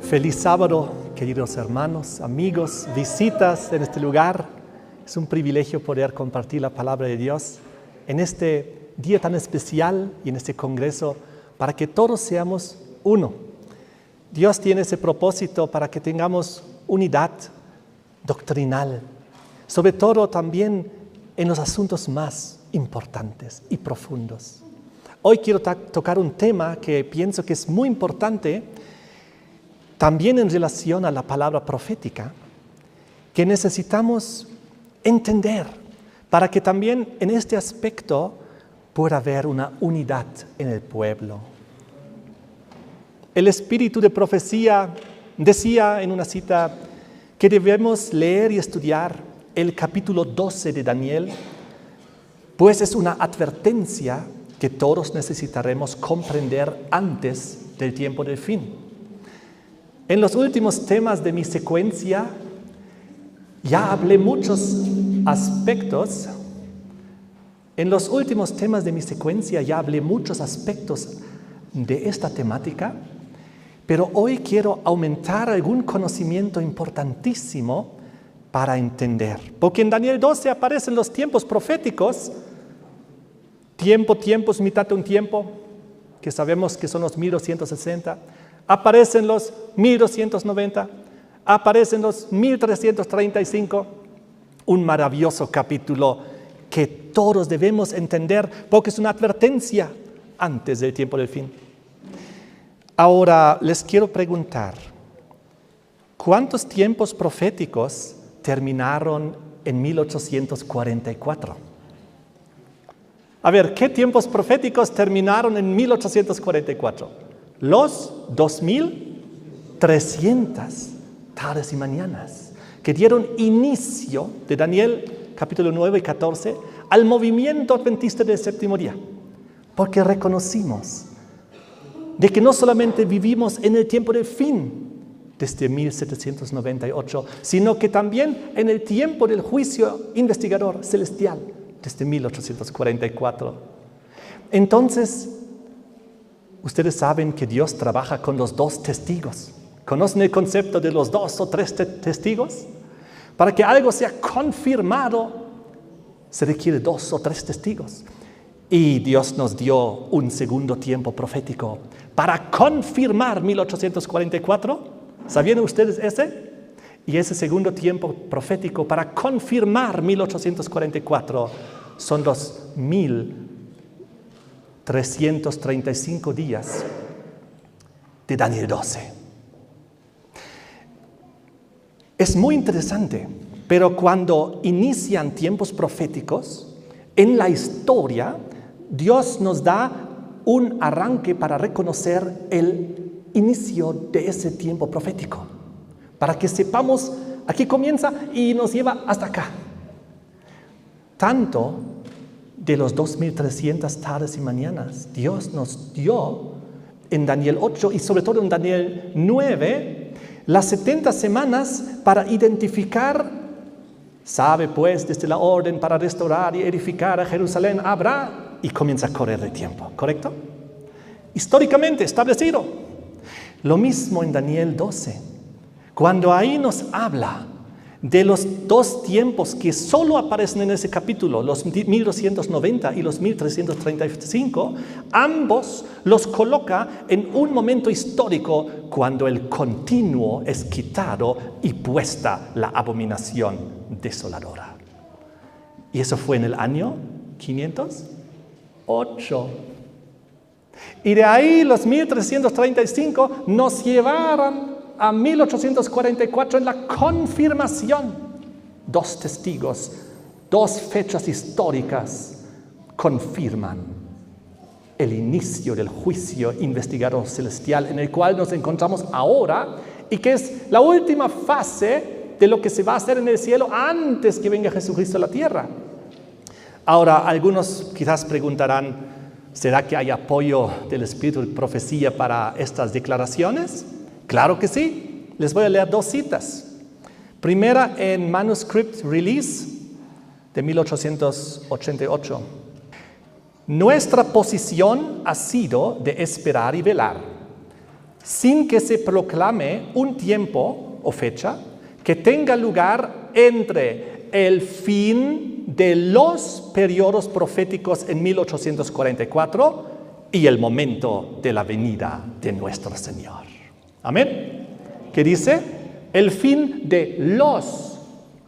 Feliz sábado, queridos hermanos, amigos, visitas en este lugar. Es un privilegio poder compartir la palabra de Dios en este día tan especial y en este congreso para que todos seamos uno. Dios tiene ese propósito para que tengamos unidad doctrinal, sobre todo también en los asuntos más importantes y profundos. Hoy quiero tocar un tema que pienso que es muy importante, también en relación a la palabra profética, que necesitamos entender para que también en este aspecto pueda haber una unidad en el pueblo. El espíritu de profecía decía en una cita que debemos leer y estudiar el capítulo 12 de Daniel, pues es una advertencia que todos necesitaremos comprender antes del tiempo del fin. En los últimos temas de mi secuencia ya hablé muchos aspectos. En los últimos temas de mi secuencia ya hablé muchos aspectos de esta temática, pero hoy quiero aumentar algún conocimiento importantísimo para entender. Porque en Daniel 12 aparecen los tiempos proféticos, tiempos, mitad de un tiempo, que sabemos que son los 1260. Aparecen los 1290, aparecen los 1335, un maravilloso capítulo que todos debemos entender porque es una advertencia antes del tiempo del fin. Ahora les quiero preguntar, ¿cuántos tiempos proféticos terminaron en 1844? A ver, ¿qué tiempos proféticos terminaron en 1844? Los 2300 tardes y mañanas que dieron inicio de Daniel capítulo 9 y 14 al movimiento adventista del séptimo día, porque reconocimos de que no solamente vivimos en el tiempo del fin desde 1798, sino que también en el tiempo del juicio investigador celestial desde 1844. Entonces, ustedes saben que Dios trabaja con los dos testigos. ¿Conocen el concepto de los 2 o 3 testigos? Para que algo sea confirmado, se requiere 2 o 3 testigos. Y Dios nos dio un segundo tiempo profético para confirmar 1844. ¿Sabían ustedes ese? Y ese segundo tiempo profético para confirmar 1844 son los 1335 días de Daniel 12. Es muy interesante, pero cuando inician tiempos proféticos, en la historia, Dios nos da un arranque para reconocer el inicio de ese tiempo profético, para que sepamos, aquí comienza y nos lleva hasta acá. Tanto de los 2300 tardes y mañanas, Dios nos dio en Daniel 8 y sobre todo en Daniel 9 las 70 semanas para identificar, sabe pues desde la orden para restaurar y edificar a Jerusalén habrá, y comienza a correr el tiempo, ¿correcto? Históricamente establecido. Lo mismo en Daniel 12, cuando ahí nos habla de los 2 tiempos que solo aparecen en ese capítulo, los 1290 y los 1335, ambos los coloca en un momento histórico cuando el continuo es quitado y puesta la abominación desoladora. Y eso fue en el año 508. Y de ahí los 1335 nos llevaron a 1844 en la confirmación. 2 testigos, 2 fechas históricas confirman el inicio del juicio investigador celestial en el cual nos encontramos ahora y que es la última fase de lo que se va a hacer en el cielo antes que venga Jesucristo a la tierra. Ahora, algunos quizás preguntarán, ¿será que hay apoyo del espíritu de profecía para estas declaraciones? Claro que sí. Les voy a leer 2 citas. Primera en Manuscript Release de 1888. Nuestra posición ha sido de esperar y velar, sin que se proclame un tiempo o fecha que tenga lugar entre el fin de los periodos proféticos en 1844 y el momento de la venida de nuestro Señor. Amén. ¿Qué dice? El fin de los,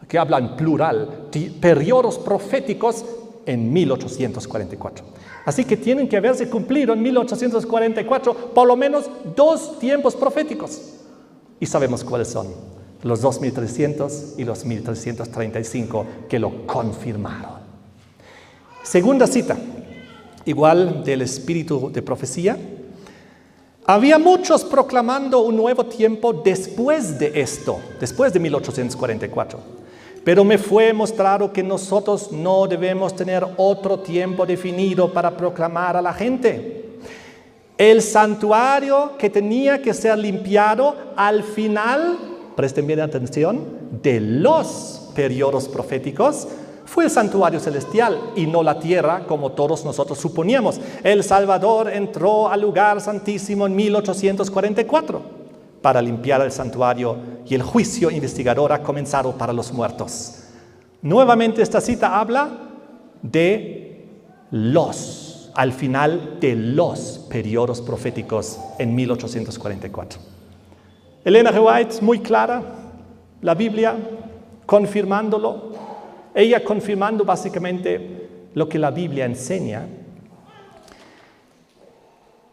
que habla en plural, periodos proféticos en 1844. Así que tienen que haberse cumplido en 1844 por lo menos 2 tiempos proféticos. Y sabemos cuáles son, los 2300 y los 1335 que lo confirmaron. Segunda cita, igual del espíritu de profecía. Había muchos proclamando un nuevo tiempo después de esto, después de 1844. Pero me fue mostrado que nosotros no debemos tener otro tiempo definido para proclamar a la gente. El santuario que tenía que ser limpiado al final, presten bien atención, de los periodos proféticos, fue el santuario celestial y no la tierra como todos nosotros suponíamos. El Salvador entró al lugar santísimo en 1844 para limpiar el santuario y el juicio investigador ha comenzado para los muertos. Nuevamente esta cita habla de al final de los periodos proféticos en 1844. Elena G. White, muy clara, la Biblia confirmándolo, ella confirmando básicamente lo que la Biblia enseña.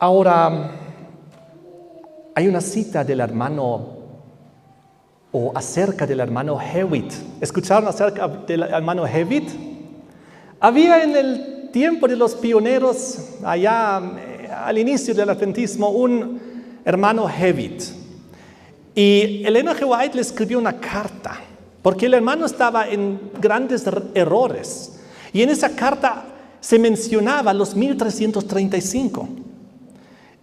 Ahora, hay una cita del hermano, o acerca del hermano Hewitt. ¿Escucharon acerca del hermano Hewitt? Había en el tiempo de los pioneros, allá al inicio del adventismo, un hermano Hewitt. Y Elena G. White le escribió una carta, porque el hermano estaba en grandes errores. Y en esa carta se mencionaba los 1335.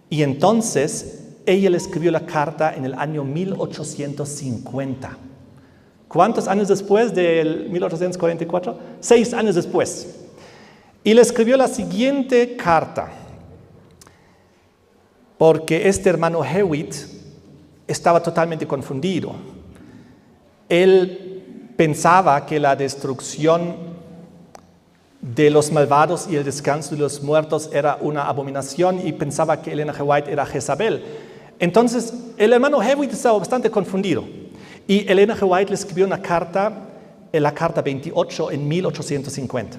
Y entonces ella le escribió la carta en el año 1850. ¿Cuántos años después del 1844? 6 años después. Y le escribió la siguiente carta, porque este hermano Hewitt estaba totalmente confundido. Él pensaba que la destrucción de los malvados y el descanso de los muertos era una abominación y pensaba que Elena G. White era Jezabel. Entonces, el hermano Hewitt estaba bastante confundido. Y Elena G. White le escribió una carta, la carta 28, en 1850.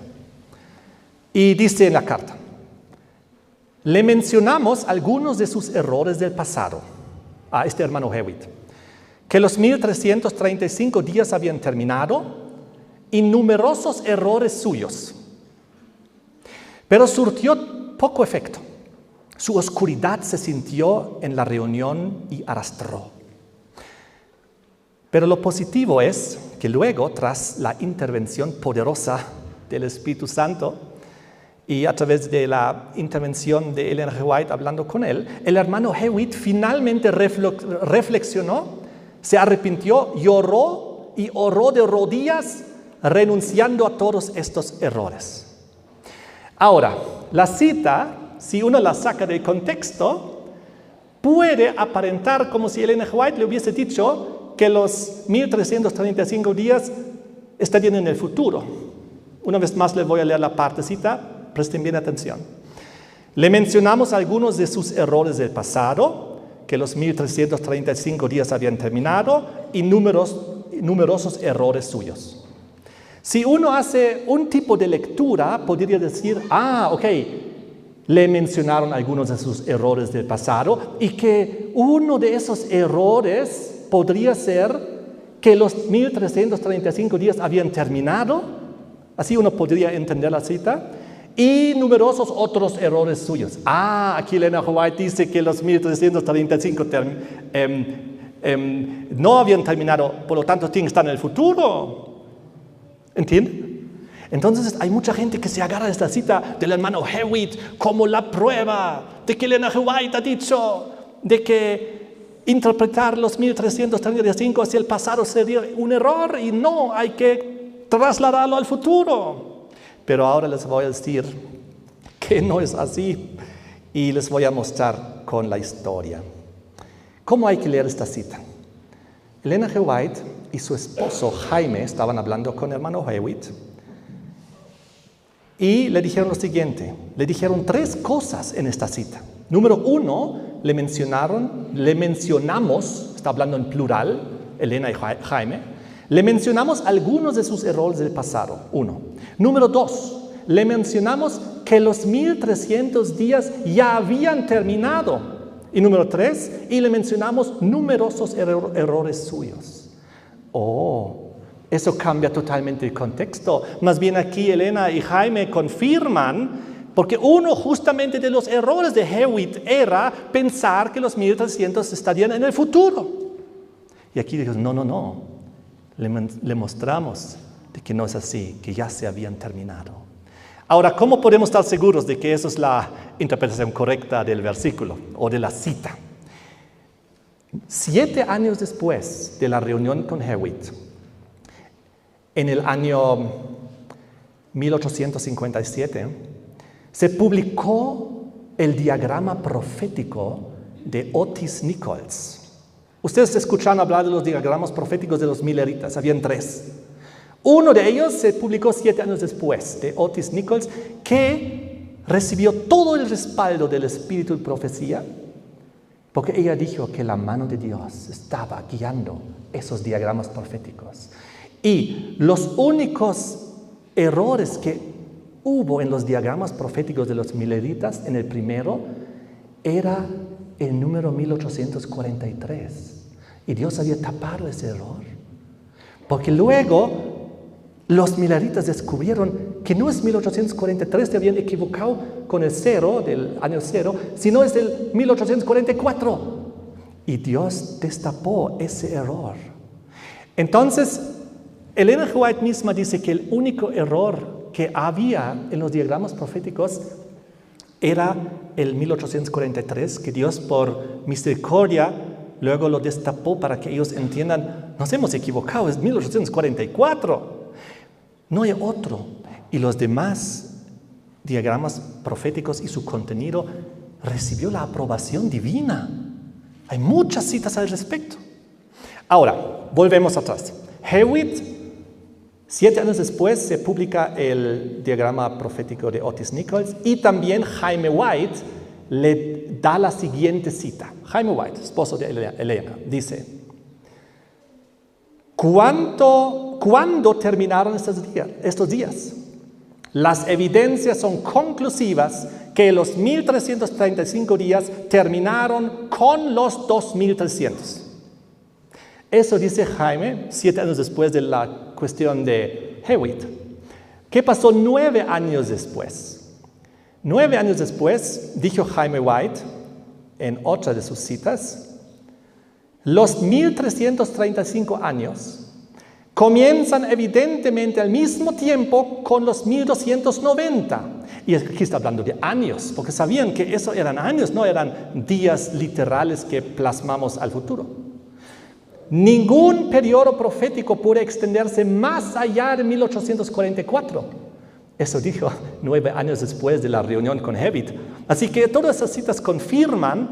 Y dice en la carta, le mencionamos algunos de sus errores del pasado a este hermano Hewitt, que los 1335 días habían terminado y numerosos errores suyos. Pero surtió poco efecto. Su oscuridad se sintió en la reunión y arrastró. Pero lo positivo es que luego, tras la intervención poderosa del Espíritu Santo y a través de la intervención de Elena G. White hablando con él, el hermano Hewitt finalmente reflexionó, se arrepintió, lloró y oró de rodillas, renunciando a todos estos errores. Ahora, la cita, si uno la saca del contexto, puede aparentar como si Elena G. White le hubiese dicho que los 1335 días estarían en el futuro. Una vez más les voy a leer la partecita, presten bien atención. Le mencionamos algunos de sus errores del pasado, que los 1335 días habían terminado, y numerosos errores suyos. Si uno hace un tipo de lectura, podría decir, ok, le mencionaron algunos de sus errores del pasado y que uno de esos errores podría ser que los 1335 días habían terminado, así uno podría entender la cita, y numerosos otros errores suyos. Aquí Elena G. White dice que los 1335 no habían terminado, por lo tanto tienen que estar en el futuro. ¿Entienden? Entonces hay mucha gente que se agarra a esta cita del hermano Hewitt como la prueba de que Elena G. White ha dicho de que interpretar los 1335 hacia el pasado sería un error y no, hay que trasladarlo al futuro. Pero ahora les voy a decir que no es así y les voy a mostrar con la historia. ¿Cómo hay que leer esta cita? Elena G. White y su esposo Jaime estaban hablando con el hermano Hewitt y le dijeron lo siguiente. Le dijeron 3 cosas en esta cita. Número 1, le mencionamos, está hablando en plural, Elena y Jaime, le mencionamos algunos de sus errores del pasado, 1. Número 2, le mencionamos que los 1300 días ya habían terminado. Y número 3, y le mencionamos numerosos errores suyos. Oh, eso cambia totalmente el contexto. Más bien aquí Elena y Jaime confirman, porque uno justamente de los errores de Hewitt era pensar que los 1300 estarían en el futuro. Y aquí dijo, no, le mostramos de que no es así, que ya se habían terminado. Ahora, ¿cómo podemos estar seguros de que esa es la interpretación correcta del versículo o de la cita? 7 años después de la reunión con Hewitt, en el año 1857, se publicó el diagrama profético de Otis Nichols. Ustedes escucharon hablar de los diagramas proféticos de los Milleritas, habían 3. Uno de ellos se publicó 7 años después, de Otis Nichols, que recibió todo el respaldo del espíritu de profecía, porque ella dijo que la mano de Dios estaba guiando esos diagramas proféticos. Y los únicos errores que hubo en los diagramas proféticos de los Milleritas, en el primero, era el número 1843. Y Dios había tapado ese error. Porque luego los Milleritas descubrieron que no es 1843, se habían equivocado con el 0, del año 0, sino es el 1844. Y Dios destapó ese error. Entonces, Elena G. White misma dice que el único error que había en los diagramas proféticos era el 1843, que Dios por misericordia luego lo destapó para que ellos entiendan, nos hemos equivocado, es 1844. No hay otro. Y los demás diagramas proféticos y su contenido recibió la aprobación divina. Hay muchas citas al respecto. Ahora, volvemos atrás. Hewitt, 7 años después, se publica el diagrama profético de Otis Nichols y también Jaime White le da la siguiente cita. Jaime White, esposo de Elena, dice: ¿Cuándo terminaron estos días? Las evidencias son conclusivas que los 1335 días terminaron con los 2300. Eso dice Jaime 7 años después de la cuestión de Hewitt. ¿Qué pasó 9 años después? 9 años después, dijo Jaime White en otra de sus citas, los 1335 años comienzan evidentemente al mismo tiempo con los 1290. Y aquí está hablando de años, porque sabían que eso eran años, no eran días literales que plasmamos al futuro. Ningún periodo profético puede extenderse más allá de 1844. Eso dijo 9 años después de la reunión con Hewitt. Así que todas esas citas confirman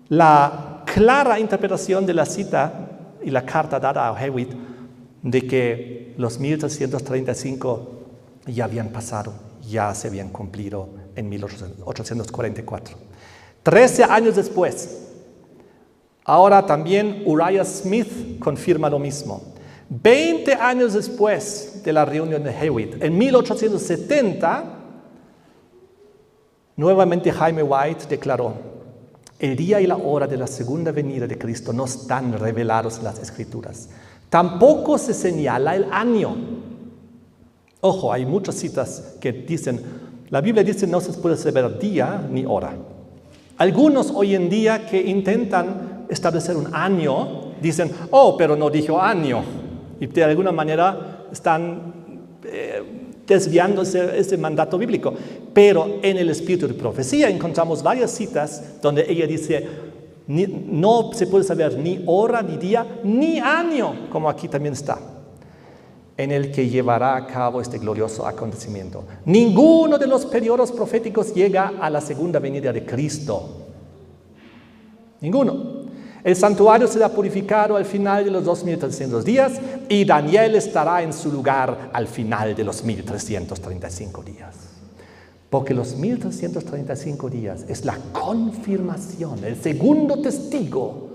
la clara interpretación de la cita y la carta dada a Hewitt de que los 1335 ya habían pasado, ya se habían cumplido en 1844. 13 años después, ahora también Uriah Smith confirma lo mismo. 20 años después de la reunión de Hewitt, en 1870, nuevamente Jaime White declaró: el día y la hora de la segunda venida de Cristo no están revelados en las Escrituras. Tampoco se señala el año. Ojo, hay muchas citas que dicen, la Biblia dice no se puede saber día ni hora. Algunos hoy en día que intentan establecer un año, dicen, pero no dijo año. Y de alguna manera están desviando ese mandato bíblico. Pero en el espíritu de profecía encontramos varias citas donde ella dice, no se puede saber ni hora, ni día, ni año, como aquí también está, en el que llevará a cabo este glorioso acontecimiento. Ninguno de los periodos proféticos llega a la segunda venida de Cristo. Ninguno. El santuario será purificado al final de los 2300 días y Daniel estará en su lugar al final de los 1335 días. Porque los 1335 días es la confirmación, el segundo testigo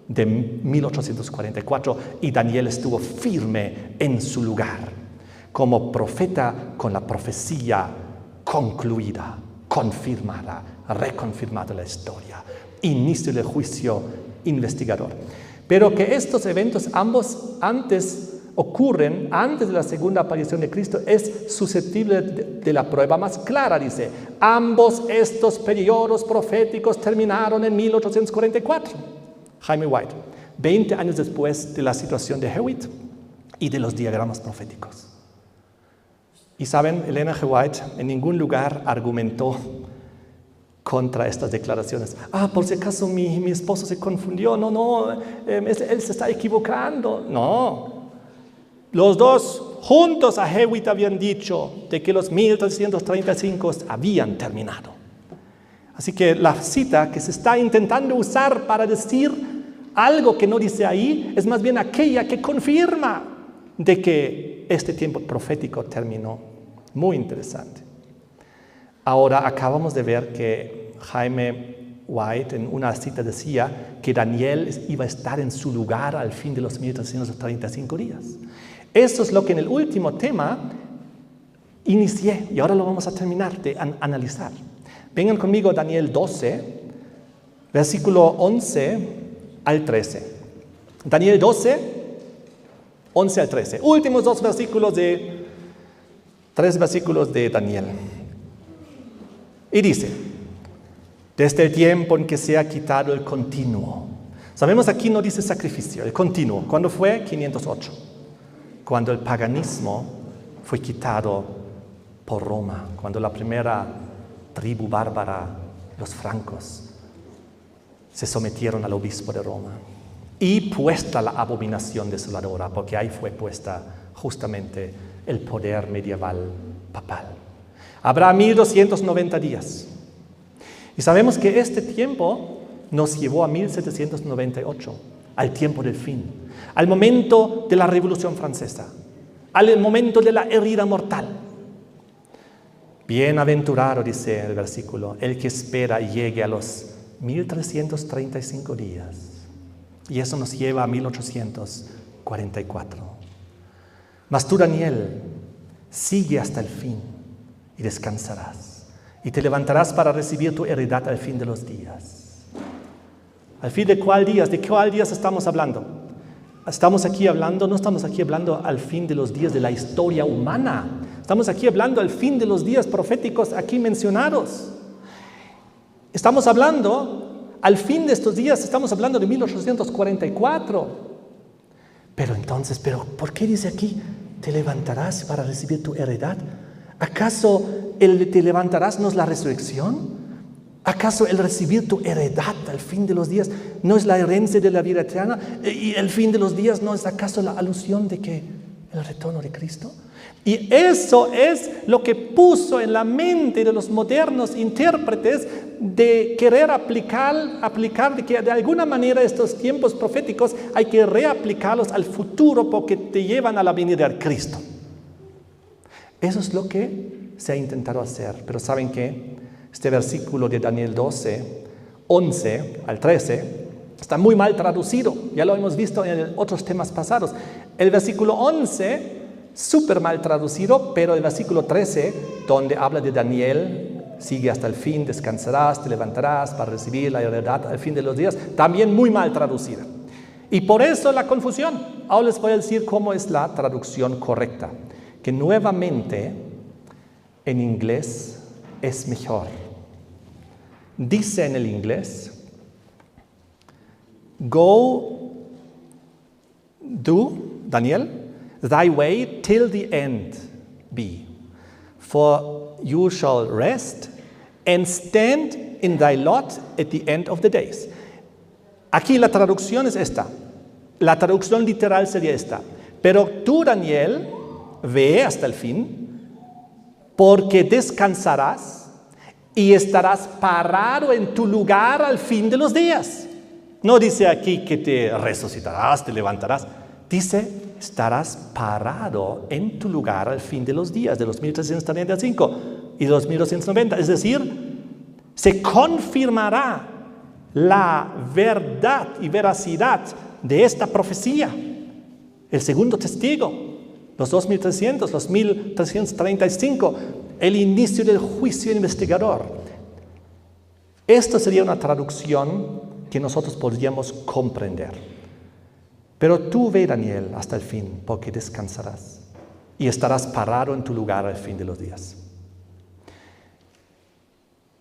de 1844, y Daniel estuvo firme en su lugar como profeta con la profecía concluida, confirmada, reconfirmada la historia, inicio del juicio investigador. Pero que estos eventos ambos ocurren antes de la segunda aparición de Cristo es susceptible de la prueba más clara, dice. Ambos estos periodos proféticos terminaron en 1844. Jaime White, 20 años después de la situación de Hewitt y de los diagramas proféticos. Y saben, Elena G. White en ningún lugar argumentó contra estas declaraciones. Por si acaso mi esposo se confundió. No, él se está equivocando. No. Los dos juntos a Hewitt habían dicho de que los 1335 habían terminado. Así que la cita que se está intentando usar para decir algo que no dice ahí es más bien aquella que confirma de que este tiempo profético terminó. Muy interesante. Ahora acabamos de ver que Jaime White en una cita decía que Daniel iba a estar en su lugar al fin de los 1335 días. Eso es lo que en el último tema inicié y ahora lo vamos a terminar de analizar. Vengan conmigo a Daniel 12, versículo 11 al 13. Daniel 12, 11 al 13. Últimos tres versículos de Daniel. Y dice, desde el tiempo en que se ha quitado el continuo. Sabemos aquí no dice sacrificio, el continuo. ¿Cuándo fue? 508. Cuando el paganismo fue quitado por Roma. Cuando la primera tribu bárbara, los francos, se sometieron al obispo de Roma. Y puesta la abominación desoladora, porque ahí fue puesta justamente el poder medieval papal. Habrá 1290 días. Y sabemos que este tiempo nos llevó a 1798, al tiempo del fin, al momento de la Revolución Francesa, al momento de la herida mortal. Bienaventurado, dice el versículo, el que espera y llegue a los 1335 días. Y eso nos lleva a 1844. Mas tú, Daniel, sigue hasta el fin y descansarás. Y te levantarás para recibir tu heredad al fin de los días. ¿Al fin de cuál días? ¿De cuál días estamos hablando? No estamos aquí hablando al fin de los días de la historia humana. Estamos aquí hablando al fin de los días proféticos aquí mencionados. Estamos hablando, al fin de estos días, estamos hablando de 1844. Pero ¿por qué dice aquí, te levantarás para recibir tu heredad? ¿Acaso el te levantarás no es la resurrección? ¿Acaso el recibir tu heredad al fin de los días no es la herencia de la vida eterna? ¿Y el fin de los días no es acaso la alusión de que el retorno de Cristo? Y eso es lo que puso en la mente de los modernos intérpretes de querer aplicar de que de alguna manera estos tiempos proféticos hay que reaplicarlos al futuro porque te llevan a la venida de Cristo. Eso es lo que se ha intentado hacer. Pero ¿saben qué? Este versículo de Daniel 12, 11 al 13, está muy mal traducido. Ya lo hemos visto en otros temas pasados. El versículo 11, súper mal traducido, pero el versículo 13, donde habla de Daniel, sigue hasta el fin, descansarás, te levantarás para recibir la heredad al fin de los días, también muy mal traducida. Y por eso la confusión. Ahora les voy a decir cómo es la traducción correcta, que nuevamente en inglés es mejor. Dice en el inglés, go, do, Daniel, thy way till the end be, for you shall rest and stand in thy lot at the end of the days. Aquí la traducción es esta. La traducción literal sería esta. Pero tú, Daniel, ve hasta el fin, porque descansarás y estarás parado en tu lugar al fin de los días. No dice aquí que te resucitarás, te levantarás. Dice, estarás parado en tu lugar al fin de los días, de los 1335 y de los 1290. Es decir, se confirmará la verdad y veracidad de esta profecía. El segundo testigo, los 2300, los 1335, el inicio del juicio investigador. Esto sería una traducción que nosotros podríamos comprender. Pero tú ve, Daniel, hasta el fin, porque descansarás y estarás parado en tu lugar al fin de los días.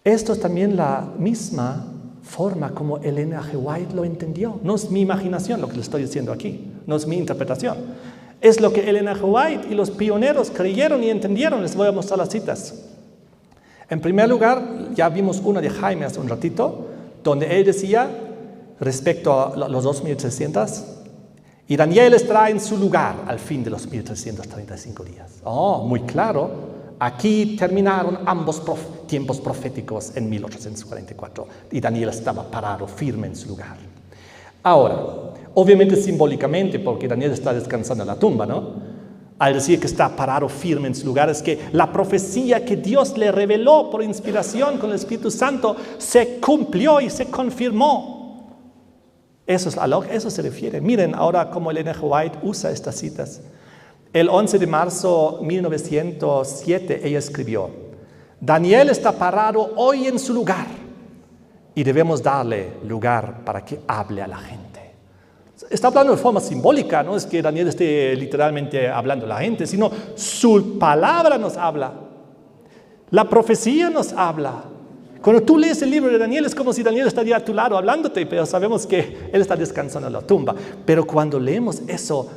Esto es también la misma forma como Elena G. White lo entendió. No es mi imaginación lo que le estoy diciendo aquí, no es mi interpretación. Es lo que Elena G. White y los pioneros creyeron y entendieron. Les voy a mostrar las citas. En primer lugar, ya vimos una de Jaime hace un ratito, donde él decía, respecto a los 2300, y Daniel estará en su lugar al fin de los 1335 días. Oh, muy claro. Aquí terminaron ambos tiempos proféticos en 1844 y Daniel estaba parado firme en su lugar. Ahora, obviamente simbólicamente, porque Daniel está descansando en la tumba, ¿no? Al decir que está parado firme en su lugar, es que la profecía que Dios le reveló por inspiración con el Espíritu Santo se cumplió y se confirmó. Eso se refiere. Miren ahora cómo Elena G. White usa estas citas. El 11 de marzo de 1907 ella escribió, Daniel está parado hoy en su lugar y debemos darle lugar para que hable a la gente. Está hablando de forma simbólica, no es que Daniel esté literalmente hablando a la gente, sino su palabra nos habla. La profecía nos habla. Cuando tú lees el libro de Daniel es como si Daniel estaría a tu lado hablándote, pero sabemos que él está descansando en la tumba. Pero cuando leemos eso,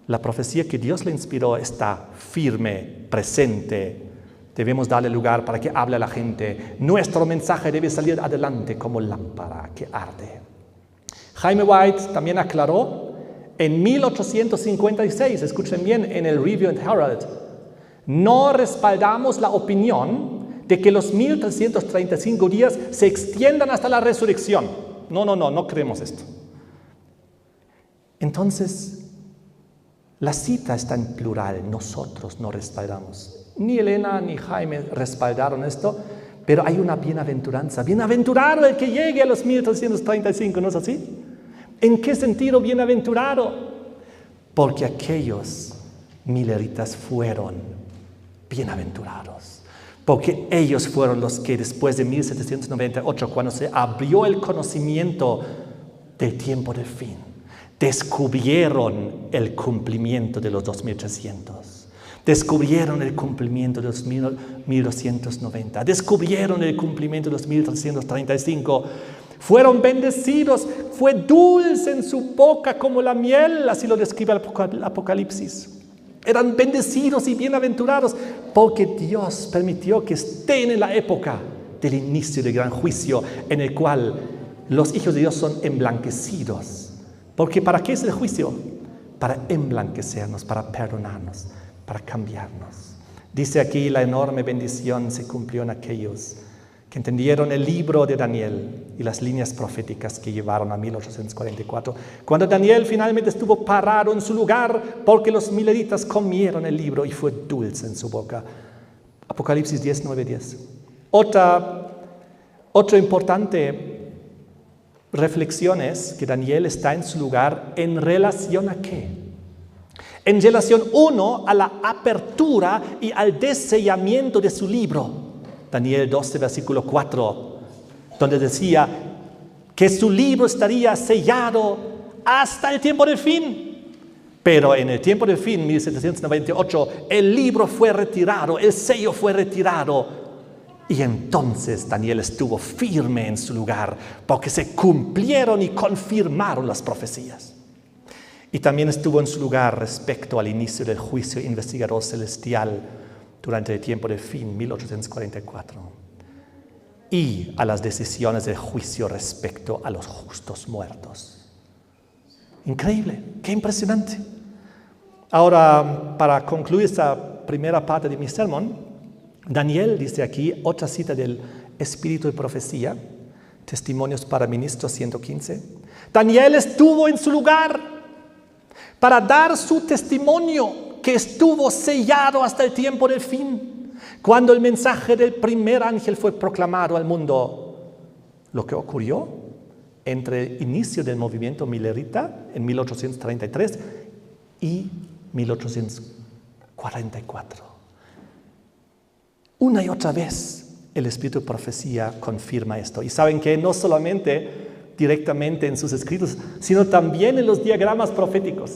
la profecía que Dios le inspiró está firme, presente. Debemos darle lugar para que hable a la gente. Nuestro mensaje debe salir adelante como lámpara que arde. Jaime White también aclaró en 1856, escuchen bien, en el Review and Herald, no respaldamos la opinión de que los 1335 días se extiendan hasta la resurrección. No creemos esto. Entonces, la cita está en plural, nosotros no respaldamos. Ni Elena ni Jaime respaldaron esto, pero hay una bienaventuranza. Bienaventurado el que llegue a los 1335, ¿no es así? ¿En qué sentido bienaventurado? Porque aquellos mileritas fueron bienaventurados. Porque ellos fueron los que después de 1798, cuando se abrió el conocimiento del tiempo del fin, descubrieron el cumplimiento de los 2300. Descubrieron el cumplimiento de los 1290. Descubrieron el cumplimiento de los 1335. Fueron bendecidos. Fue dulce en su boca como la miel. Así lo describe el Apocalipsis. Eran bendecidos y bienaventurados porque Dios permitió que estén en la época del inicio del gran juicio en el cual los hijos de Dios son emblanquecidos. Porque ¿para qué es el juicio? Para emblanquecernos, para perdonarnos, para cambiarnos. Dice aquí, la enorme bendición se cumplió en aquellos que entendieron el libro de Daniel y las líneas proféticas que llevaron a 1844, cuando Daniel finalmente estuvo parado en su lugar porque los mileritas comieron el libro y fue dulce en su boca. Apocalipsis 10, 9, 10. Otra importante reflexión es que Daniel está en su lugar en relación a ¿qué? En relación, uno, a la apertura y al desellamiento de su libro. Daniel 12, versículo 4, donde decía que su libro estaría sellado hasta el tiempo del fin. Pero en el tiempo del fin, 1798, el libro fue retirado, el sello fue retirado. Y entonces Daniel estuvo firme en su lugar, porque se cumplieron y confirmaron las profecías. Y también estuvo en su lugar respecto al inicio del juicio investigador celestial durante el tiempo del fin, 1844, y a las decisiones del juicio respecto a los justos muertos. Increíble, qué impresionante. Ahora, para concluir esta primera parte de mi sermón, Daniel dice aquí, otra cita del Espíritu de Profecía, Testimonios para Ministros 115. Daniel estuvo en su lugar para dar su testimonio que estuvo sellado hasta el tiempo del fin. Cuando el mensaje del primer ángel fue proclamado al mundo, lo que ocurrió entre el inicio del movimiento milerita en 1833 y 1844. Una y otra vez el Espíritu de Profecía confirma esto. Y saben que no solamente directamente en sus escritos, sino también en los diagramas proféticos.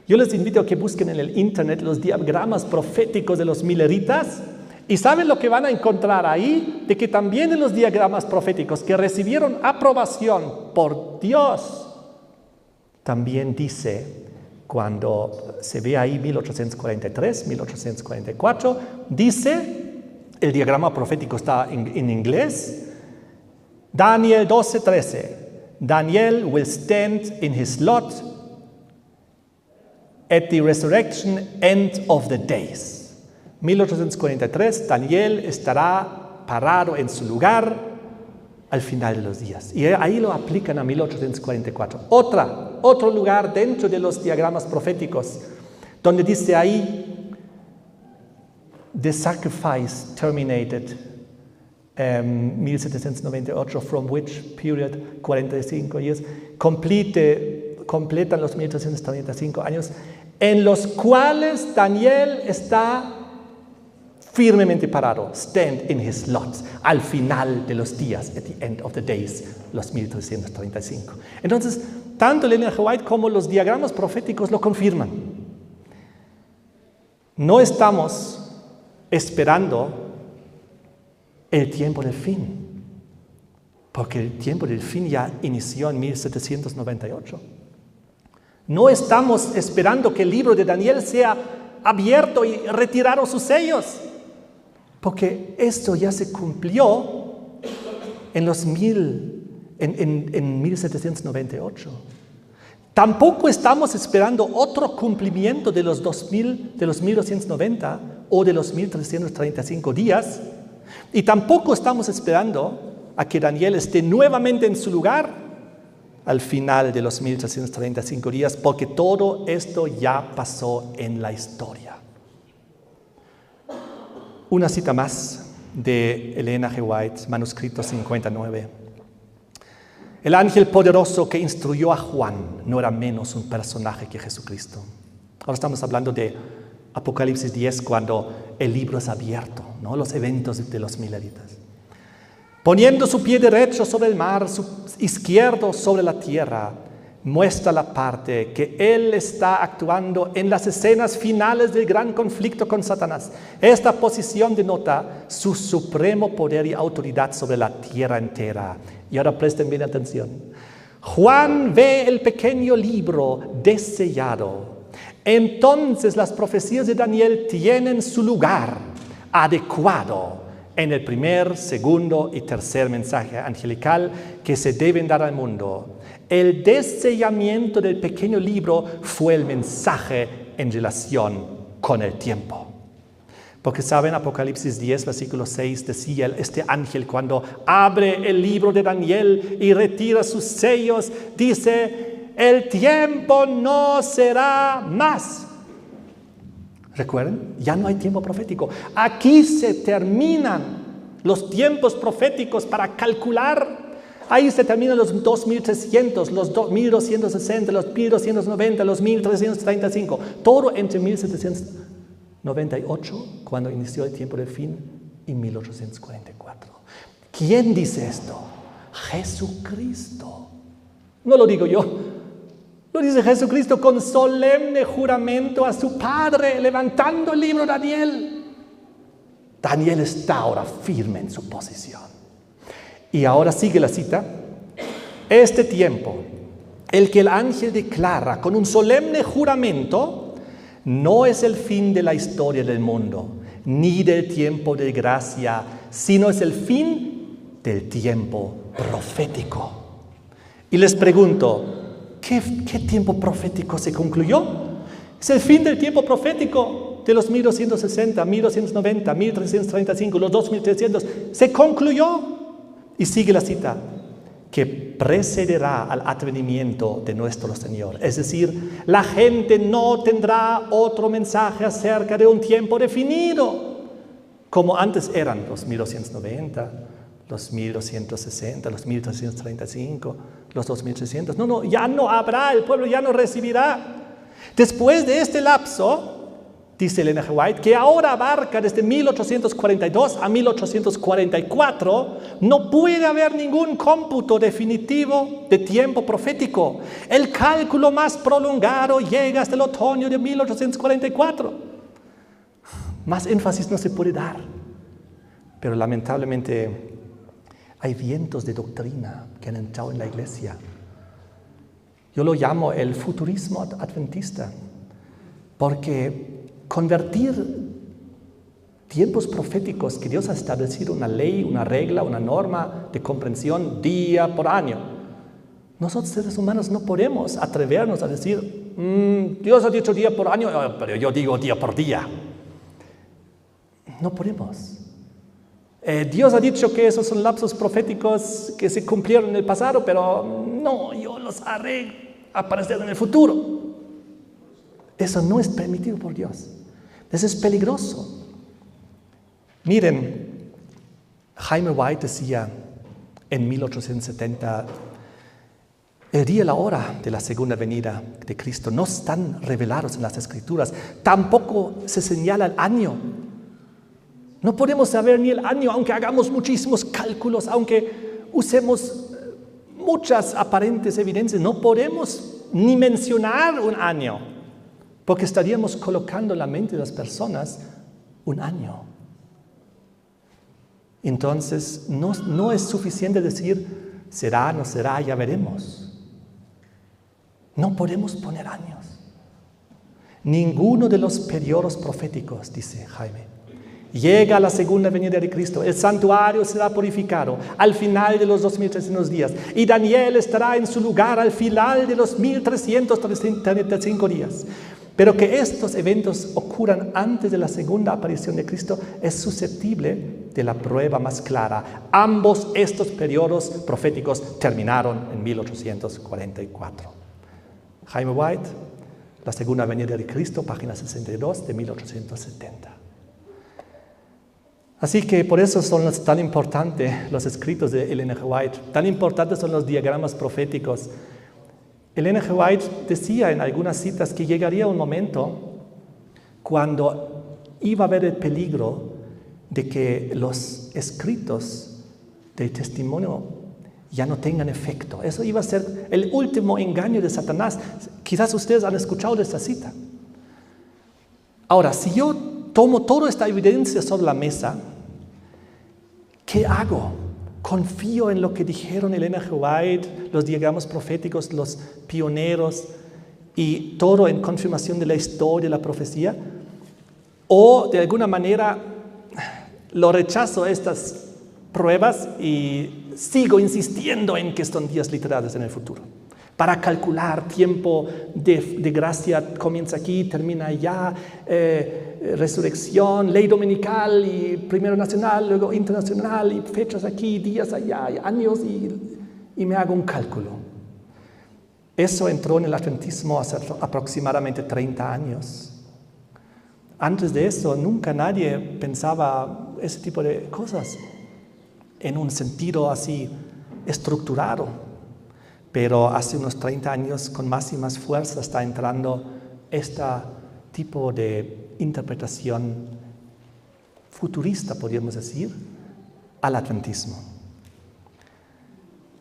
Yo les invito a que busquen en el internet los diagramas proféticos de los mileritas y saben lo que van a encontrar ahí, de que también en los diagramas proféticos que recibieron aprobación por Dios, también dice, cuando se ve ahí 1843, 1844, dice, el diagrama profético está en inglés, Daniel 12:13, Daniel will stand in his lot at the resurrection end of the days. 1843, Daniel estará parado en su lugar al final de los días. Y ahí lo aplican a 1844. Otro lugar dentro de los diagramas proféticos, donde dice ahí, the sacrifice terminated 1798, from which period 45 years, completan los 1335 años, en los cuales Daniel está firmemente parado, stand in his lot, al final de los días, at the end of the days, los 1335. Entonces, tanto Ellen G. White como los diagramas proféticos lo confirman. No estamos esperando el tiempo del fin, porque el tiempo del fin ya inició en 1798. No estamos esperando que el libro de Daniel sea abierto y retirado sus sellos, porque esto ya se cumplió en 1798. Tampoco estamos esperando otro cumplimiento de los 1290 o de los 1335 días, y tampoco estamos esperando a que Daniel esté nuevamente en su lugar al final de los 1335 días, porque todo esto ya pasó en la historia. Una cita más de Ellen G. White, manuscrito 59. El ángel poderoso que instruyó a Juan no era menos un personaje que Jesucristo. Ahora estamos hablando de Apocalipsis 10, cuando el libro es abierto, ¿no? Los eventos de los mileritas. Poniendo su pie derecho sobre el mar, su izquierdo sobre la tierra, muestra la parte que él está actuando en las escenas finales del gran conflicto con Satanás. Esta posición denota su supremo poder y autoridad sobre la tierra entera. Y ahora presten bien atención. Juan ve el pequeño libro desellado. Entonces las profecías de Daniel tienen su lugar adecuado en el primer, segundo y tercer mensaje angelical que se deben dar al mundo. El desellamiento del pequeño libro fue el mensaje en relación con el tiempo. Porque saben, Apocalipsis 10, versículo 6, decía este ángel cuando abre el libro de Daniel y retira sus sellos, dice, el tiempo no será más. ¿Recuerden? Ya no hay tiempo profético. Aquí se terminan los tiempos proféticos para calcular. Ahí se terminan los 2300, los 1260, los 1290, los 1335. Todo entre 1798, cuando inició el tiempo del fin, y 1844. ¿Quién dice esto? Jesucristo. No lo digo yo. Lo dice Jesucristo con solemne juramento a su Padre, levantando el libro de Daniel. Daniel está ahora firme en su posición. Y ahora sigue la cita. Este tiempo, el que el ángel declara con un solemne juramento, no es el fin de la historia del mundo, ni del tiempo de gracia, sino es el fin del tiempo profético. Y les pregunto, ¿qué tiempo profético se concluyó? Es el fin del tiempo profético de los 1260, 1290, 1335, los 2300. Se concluyó. Y sigue la cita. que precederá al advenimiento de nuestro Señor. Es decir, la gente no tendrá otro mensaje acerca de un tiempo definido, como antes eran los 1290, los 1260, los 1335, los 2300. No, ya no habrá, el pueblo ya no recibirá. Después de este lapso, dice Ellen G. White, que ahora abarca desde 1842 a 1844, no puede haber ningún cómputo definitivo de tiempo profético. El cálculo más prolongado llega hasta el otoño de 1844. Más énfasis no se puede dar. Pero lamentablemente hay vientos de doctrina que han entrado en la iglesia. Yo lo llamo el futurismo adventista, porque convertir tiempos proféticos que Dios ha establecido, una ley, una regla, una norma de comprensión día por año. Nosotros seres humanos no podemos atrevernos a decir, Dios ha dicho día por año, pero yo digo día por día. No podemos. Dios ha dicho que esos son lapsos proféticos que se cumplieron en el pasado, pero no, yo los haré aparecer en el futuro. Eso no es permitido por Dios. Eso es peligroso. Miren, Jaime White decía en 1870, el día y la hora de la segunda venida de Cristo no están revelados en las Escrituras, tampoco se señala el año. No podemos saber ni el año, aunque hagamos muchísimos cálculos, aunque usemos muchas aparentes evidencias, no podemos ni mencionar un año, porque estaríamos colocando en la mente de las personas un año. Entonces, no es suficiente decir, será, no será, ya veremos. No podemos poner años. Ninguno de los periodos proféticos, dice Jaime, llega a la segunda venida de Cristo. El santuario será purificado al final de los 2300 días. Y Daniel estará en su lugar al final de los 1335 días. Pero que estos eventos ocurran antes de la segunda aparición de Cristo es susceptible de la prueba más clara. Ambos estos periodos proféticos terminaron en 1844. Jaime White, La segunda venida de Cristo, página 62 de 1870. Así que por eso son tan importantes los escritos de Ellen G. White, tan importantes son los diagramas proféticos. Ellen G. White decía en algunas citas que llegaría un momento cuando iba a haber el peligro de que los escritos del testimonio ya no tengan efecto. Eso iba a ser el último engaño de Satanás. Quizás ustedes han escuchado de esta cita. Ahora, si yo tomo toda esta evidencia sobre la mesa, ¿qué hago? ¿Confío en lo que dijeron Ellen G. White, los diagramas proféticos, los pioneros y todo en confirmación de la historia, de la profecía? ¿O de alguna manera lo rechazo estas pruebas y sigo insistiendo en que son días literales en el futuro? Para calcular tiempo de gracia, comienza aquí, termina allá, resurrección, ley dominical y primero nacional, luego internacional y fechas aquí, días allá, y años y me hago un cálculo. Eso entró en el adventismo hace aproximadamente 30 años. Antes de eso, nunca nadie pensaba ese tipo de cosas en un sentido así estructurado. Pero hace unos 30 años, con más y más fuerza, está entrando este tipo de interpretación futurista, podríamos decir, al adventismo.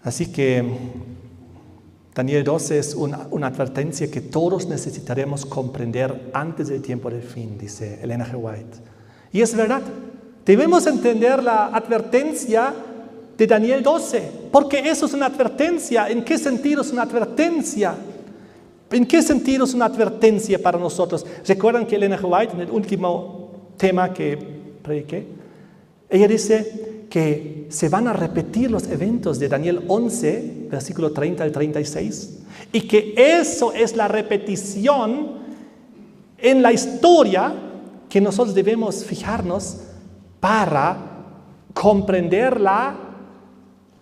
Así que Daniel 12 es una advertencia que todos necesitaremos comprender antes del tiempo del fin, dice Ellen G. White. Y es verdad, debemos entender la advertencia de Daniel 12, porque eso es una advertencia. ¿En qué sentido es una advertencia? ¿En qué sentido es una advertencia para nosotros? ¿Recuerdan que Ellen G. White, en el último tema que prediqué, ella dice que se van a repetir los eventos de Daniel 11, versículo 30 al 36, y que eso es la repetición en la historia que nosotros debemos fijarnos para comprender la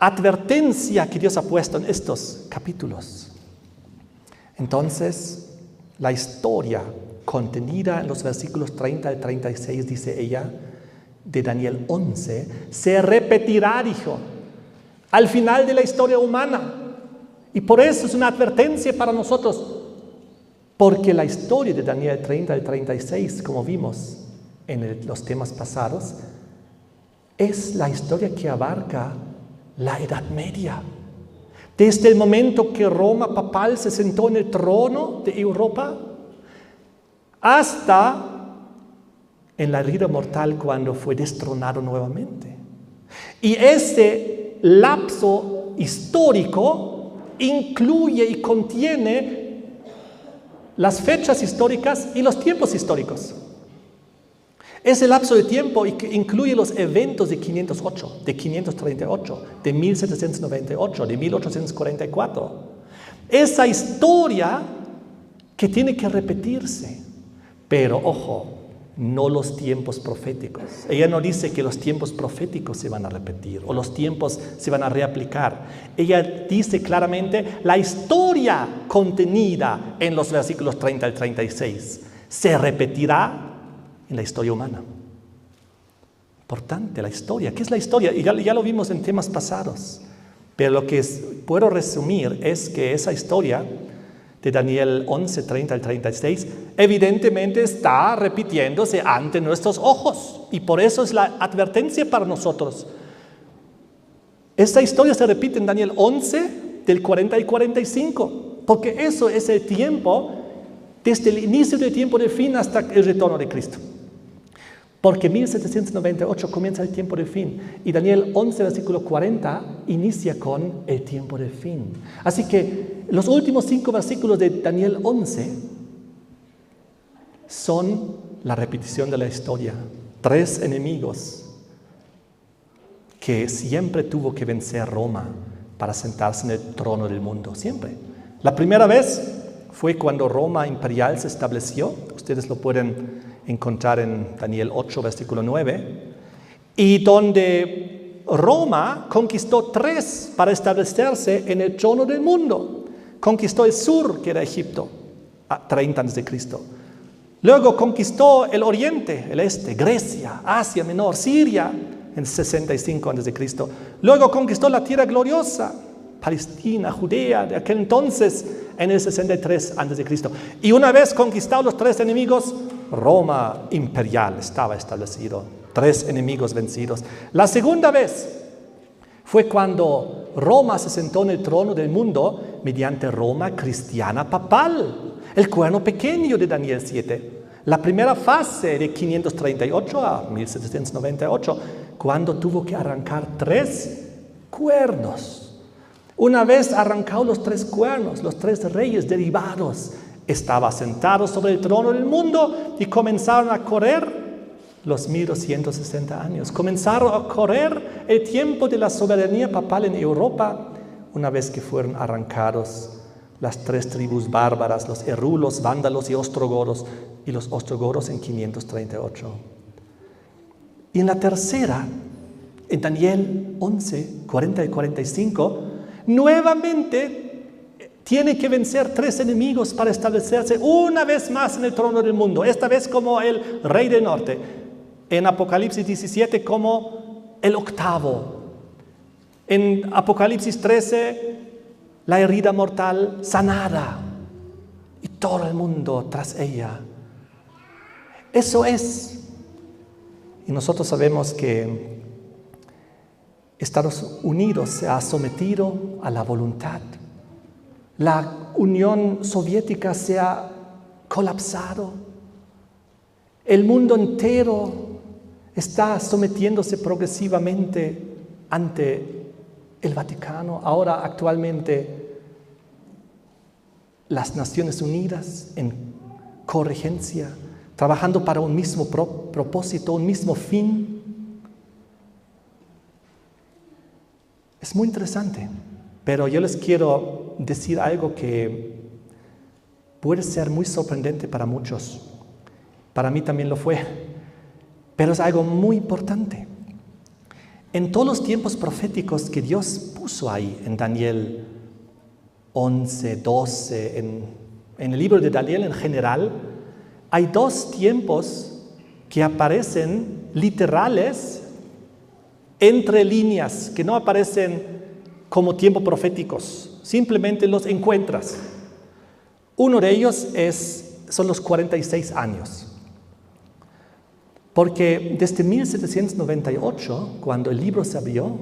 advertencia que Dios ha puesto en estos capítulos. Entonces, la historia contenida en los versículos 30 al 36, dice ella, de Daniel 11, se repetirá, dijo, al final de la historia humana. Y por eso es una advertencia para nosotros, porque la historia de Daniel 30 al 36, como vimos en los temas pasados, es la historia que abarca la Edad Media. Desde el momento que Roma papal se sentó en el trono de Europa, hasta en la herida mortal cuando fue destronado nuevamente. Y ese lapso histórico incluye y contiene las fechas históricas y los tiempos históricos. Ese lapso de tiempo incluye los eventos de 508, de 538, de 1798, de 1844. Esa historia que tiene que repetirse. Pero, ojo, no los tiempos proféticos. Ella no dice que los tiempos proféticos se van a repetir o los tiempos se van a reaplicar. Ella dice claramente la historia contenida en los versículos 30 al 36 se repetirá en la historia humana. Importante, la historia. ¿Qué es la historia? Y ya lo vimos en temas pasados. Pero lo que puedo resumir es que esa historia de Daniel 11, 30 al 36, evidentemente está repitiéndose ante nuestros ojos. Y por eso es la advertencia para nosotros. Esta historia se repite en Daniel 11, del 40 al 45, porque eso es el tiempo, desde el inicio del tiempo del fin hasta el retorno de Cristo. Porque en 1798 comienza el tiempo del fin y Daniel 11, versículo 40 inicia con el tiempo del fin. Así que los últimos 5 versículos de Daniel 11 son la repetición de la historia. 3 enemigos que siempre tuvo que vencer Roma para sentarse en el trono del mundo, siempre. La primera vez fue cuando Roma imperial se estableció. Ustedes lo pueden encontrar en Daniel 8, versículo 9, y donde Roma conquistó 3 para establecerse en el trono del mundo. Conquistó el sur, que era Egipto, a 30 a.C. Luego conquistó el oriente, el este, Grecia, Asia Menor, Siria, en 65 a.C. Luego conquistó la tierra gloriosa, Palestina, Judea, de aquel entonces, en el 63 a.C. Y una vez conquistados los 3 enemigos, Roma imperial estaba establecido, 3 enemigos vencidos. La segunda vez fue cuando Roma se sentó en el trono del mundo mediante Roma cristiana papal, el cuerno pequeño de Daniel 7. La primera fase de 538 a 1798, cuando tuvo que arrancar 3 cuernos. Una vez arrancados los 3 cuernos, los 3 reyes derivados estaba sentado sobre el trono del mundo y comenzaron a correr los 1260 años. Comenzaron a correr el tiempo de la soberanía papal en Europa, una vez que fueron arrancados las 3 tribus bárbaras, los erulos, vándalos y ostrogodos, y los ostrogodos en 538. Y en la tercera, en Daniel 11, 40 y 45, nuevamente tiene que vencer 3 enemigos para establecerse una vez más en el trono del mundo, esta vez como el rey del norte, en Apocalipsis 17 como el octavo, en Apocalipsis 13 la herida mortal sanada y todo el mundo tras ella. Eso es. Y nosotros sabemos que Estados Unidos se ha sometido a la voluntad. La Unión Soviética se ha colapsado. El mundo entero está sometiéndose progresivamente ante el Vaticano. Ahora actualmente las Naciones Unidas en corregencia, trabajando para un mismo propósito, un mismo fin. Es muy interesante, pero yo les quiero decir algo que puede ser muy sorprendente para muchos. Para mí también lo fue, pero es algo muy importante. En todos los tiempos proféticos que Dios puso ahí en Daniel 11, 12, en el libro de Daniel en general. Hay dos tiempos que aparecen literales entre líneas, que no aparecen como tiempos proféticos, simplemente los encuentras. Uno de ellos son los 46 años. Porque desde 1798, cuando el libro se abrió,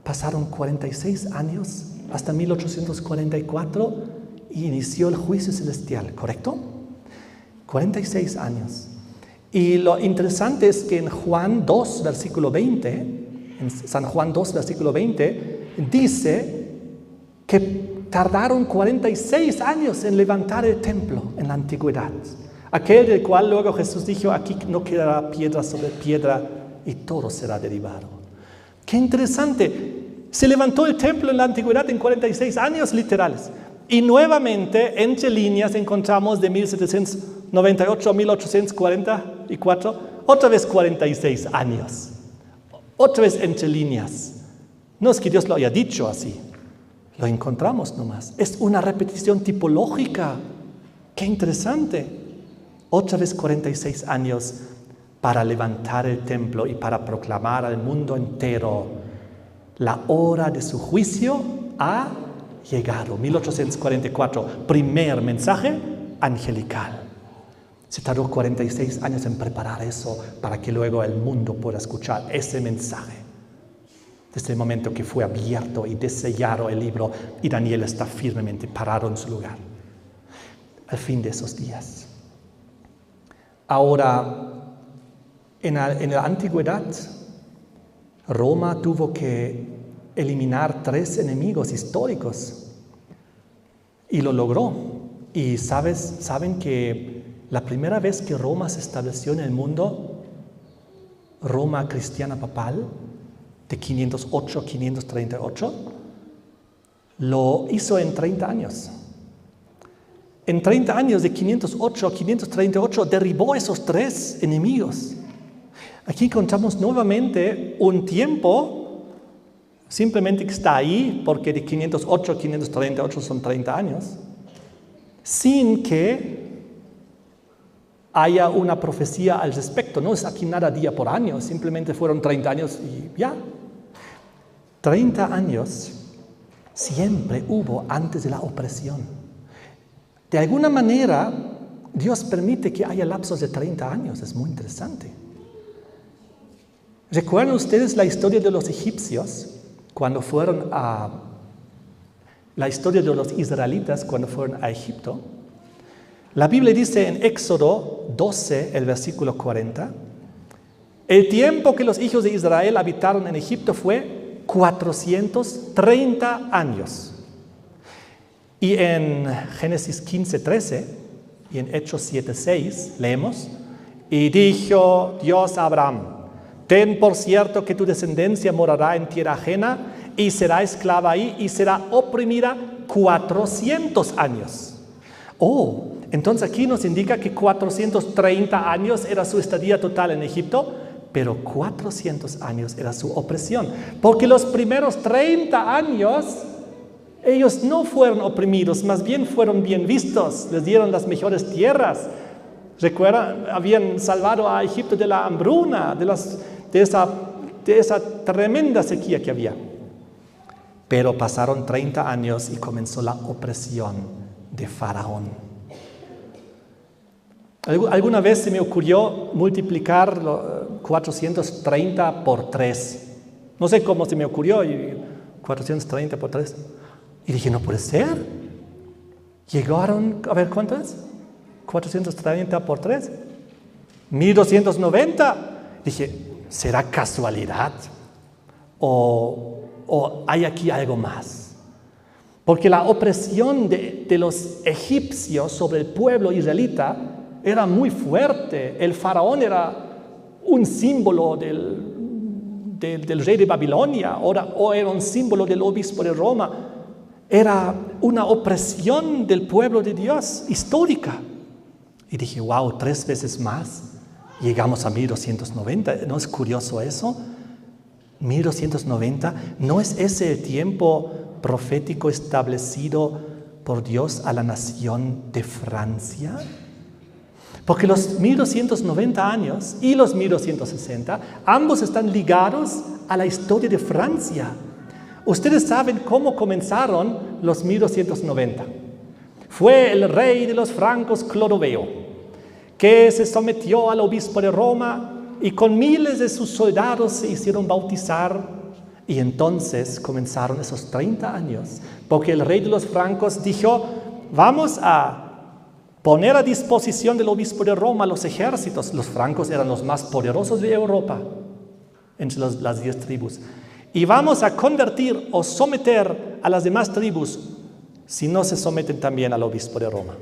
pasaron 46 años hasta 1844 y inició el juicio celestial, ¿correcto? 46 años. Y lo interesante es que en Juan 2, versículo 20, en San Juan 2, versículo 20, dice que tardaron 46 años en levantar el templo en la antigüedad. Aquel del cual luego Jesús dijo, aquí no quedará piedra sobre piedra y todo será derribado. ¡Qué interesante! Se levantó el templo en la antigüedad en 46 años literales. Y nuevamente, entre líneas, encontramos de 1798 a 1844, otra vez 46 años. Otra vez entre líneas. No es que Dios lo haya dicho así. Lo encontramos nomás. Es una repetición tipológica. ¡Qué interesante! Otra vez 46 años para levantar el templo y para proclamar al mundo entero: la hora de su juicio ha llegado. 1844, primer mensaje angelical. Se tardó 46 años en preparar eso para que luego el mundo pueda escuchar ese mensaje. Desde el momento que fue abierto y desellado el libro y Daniel está firmemente parado en su lugar. Al fin de esos días. Ahora, en la antigüedad, Roma tuvo que eliminar 3 enemigos históricos y lo logró. Y saben que la primera vez que Roma se estableció en el mundo, Roma cristiana papal, de 508 a 538, lo hizo en 30 años. En 30 años, de 508 a 538, derribó esos 3 enemigos. Aquí encontramos nuevamente un tiempo, simplemente que está ahí, porque de 508 a 538 son 30 años, sin que haya una profecía al respecto. No es aquí nada día por año, simplemente fueron 30 años y ya. 30 años siempre hubo antes de la opresión. De alguna manera, Dios permite que haya lapsos de 30 años. Es muy interesante. ¿Recuerdan ustedes la historia de los egipcios cuando fueron la historia de los israelitas cuando fueron a Egipto? La Biblia dice en Éxodo 12, el versículo 40, el tiempo que los hijos de Israel habitaron en Egipto fue 430 años. Y en Génesis 15, 13 y en Hechos 7, 6 leemos, y dijo Dios a Abraham, ten por cierto que tu descendencia morará en tierra ajena y será esclava ahí y será oprimida 400 años. Oh, entonces aquí nos indica que 430 años era su estadía total en Egipto, pero 400 años era su opresión, porque los primeros 30 años ellos no fueron oprimidos, más bien fueron bien vistos, les dieron las mejores tierras. Recuerdan, habían salvado a Egipto de la hambruna, de esa tremenda sequía que había. Pero pasaron 30 años y comenzó la opresión de Faraón. Alguna vez se me ocurrió multiplicar 430 por 3. No sé cómo se me ocurrió, 430 por 3. Y dije, no puede ser. Llegaron, a ver, ¿cuánto es? 430 por 3. 1290. Dije, ¿será casualidad? ¿O hay aquí algo más? Porque la opresión de los egipcios sobre el pueblo israelita era muy fuerte. El faraón era un símbolo del rey de Babilonia, o era un símbolo del obispo de Roma. Era una opresión del pueblo de Dios histórica. Y dije, wow, 3 veces más. Llegamos a 1290. ¿No es curioso eso? 1290, ¿no es ese el tiempo profético establecido por Dios a la nación de Francia? Porque los 1290 años y los 1260, ambos están ligados a la historia de Francia. Ustedes saben cómo comenzaron los 1290. Fue el rey de los francos Clodoveo, que se sometió al obispo de Roma y con miles de sus soldados se hicieron bautizar. Y entonces comenzaron esos 30 años, porque el rey de los francos dijo, vamos a poner a disposición del obispo de Roma los ejércitos. Los francos eran los más poderosos de Europa, entre las 10 tribus. Y vamos a convertir o someter a las demás tribus si no se someten también al obispo de Roma.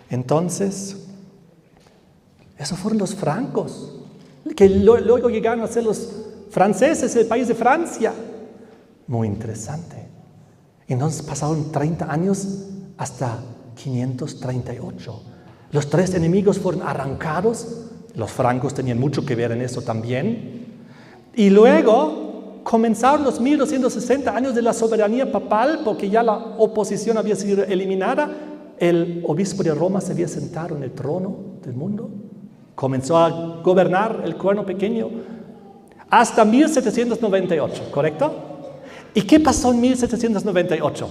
Entonces, esos fueron los francos, que luego llegaron a ser los franceses, el país de Francia. Muy interesante. Entonces pasaron 30 años hasta 538. Los 3 enemigos fueron arrancados. Los francos tenían mucho que ver en eso también. Y luego comenzaron los 1260 años de la soberanía papal, porque ya la oposición había sido eliminada. El obispo de Roma se había sentado en el trono del mundo. Comenzó a gobernar el cuerno pequeño hasta 1798, ¿correcto? ¿Y qué pasó en 1798?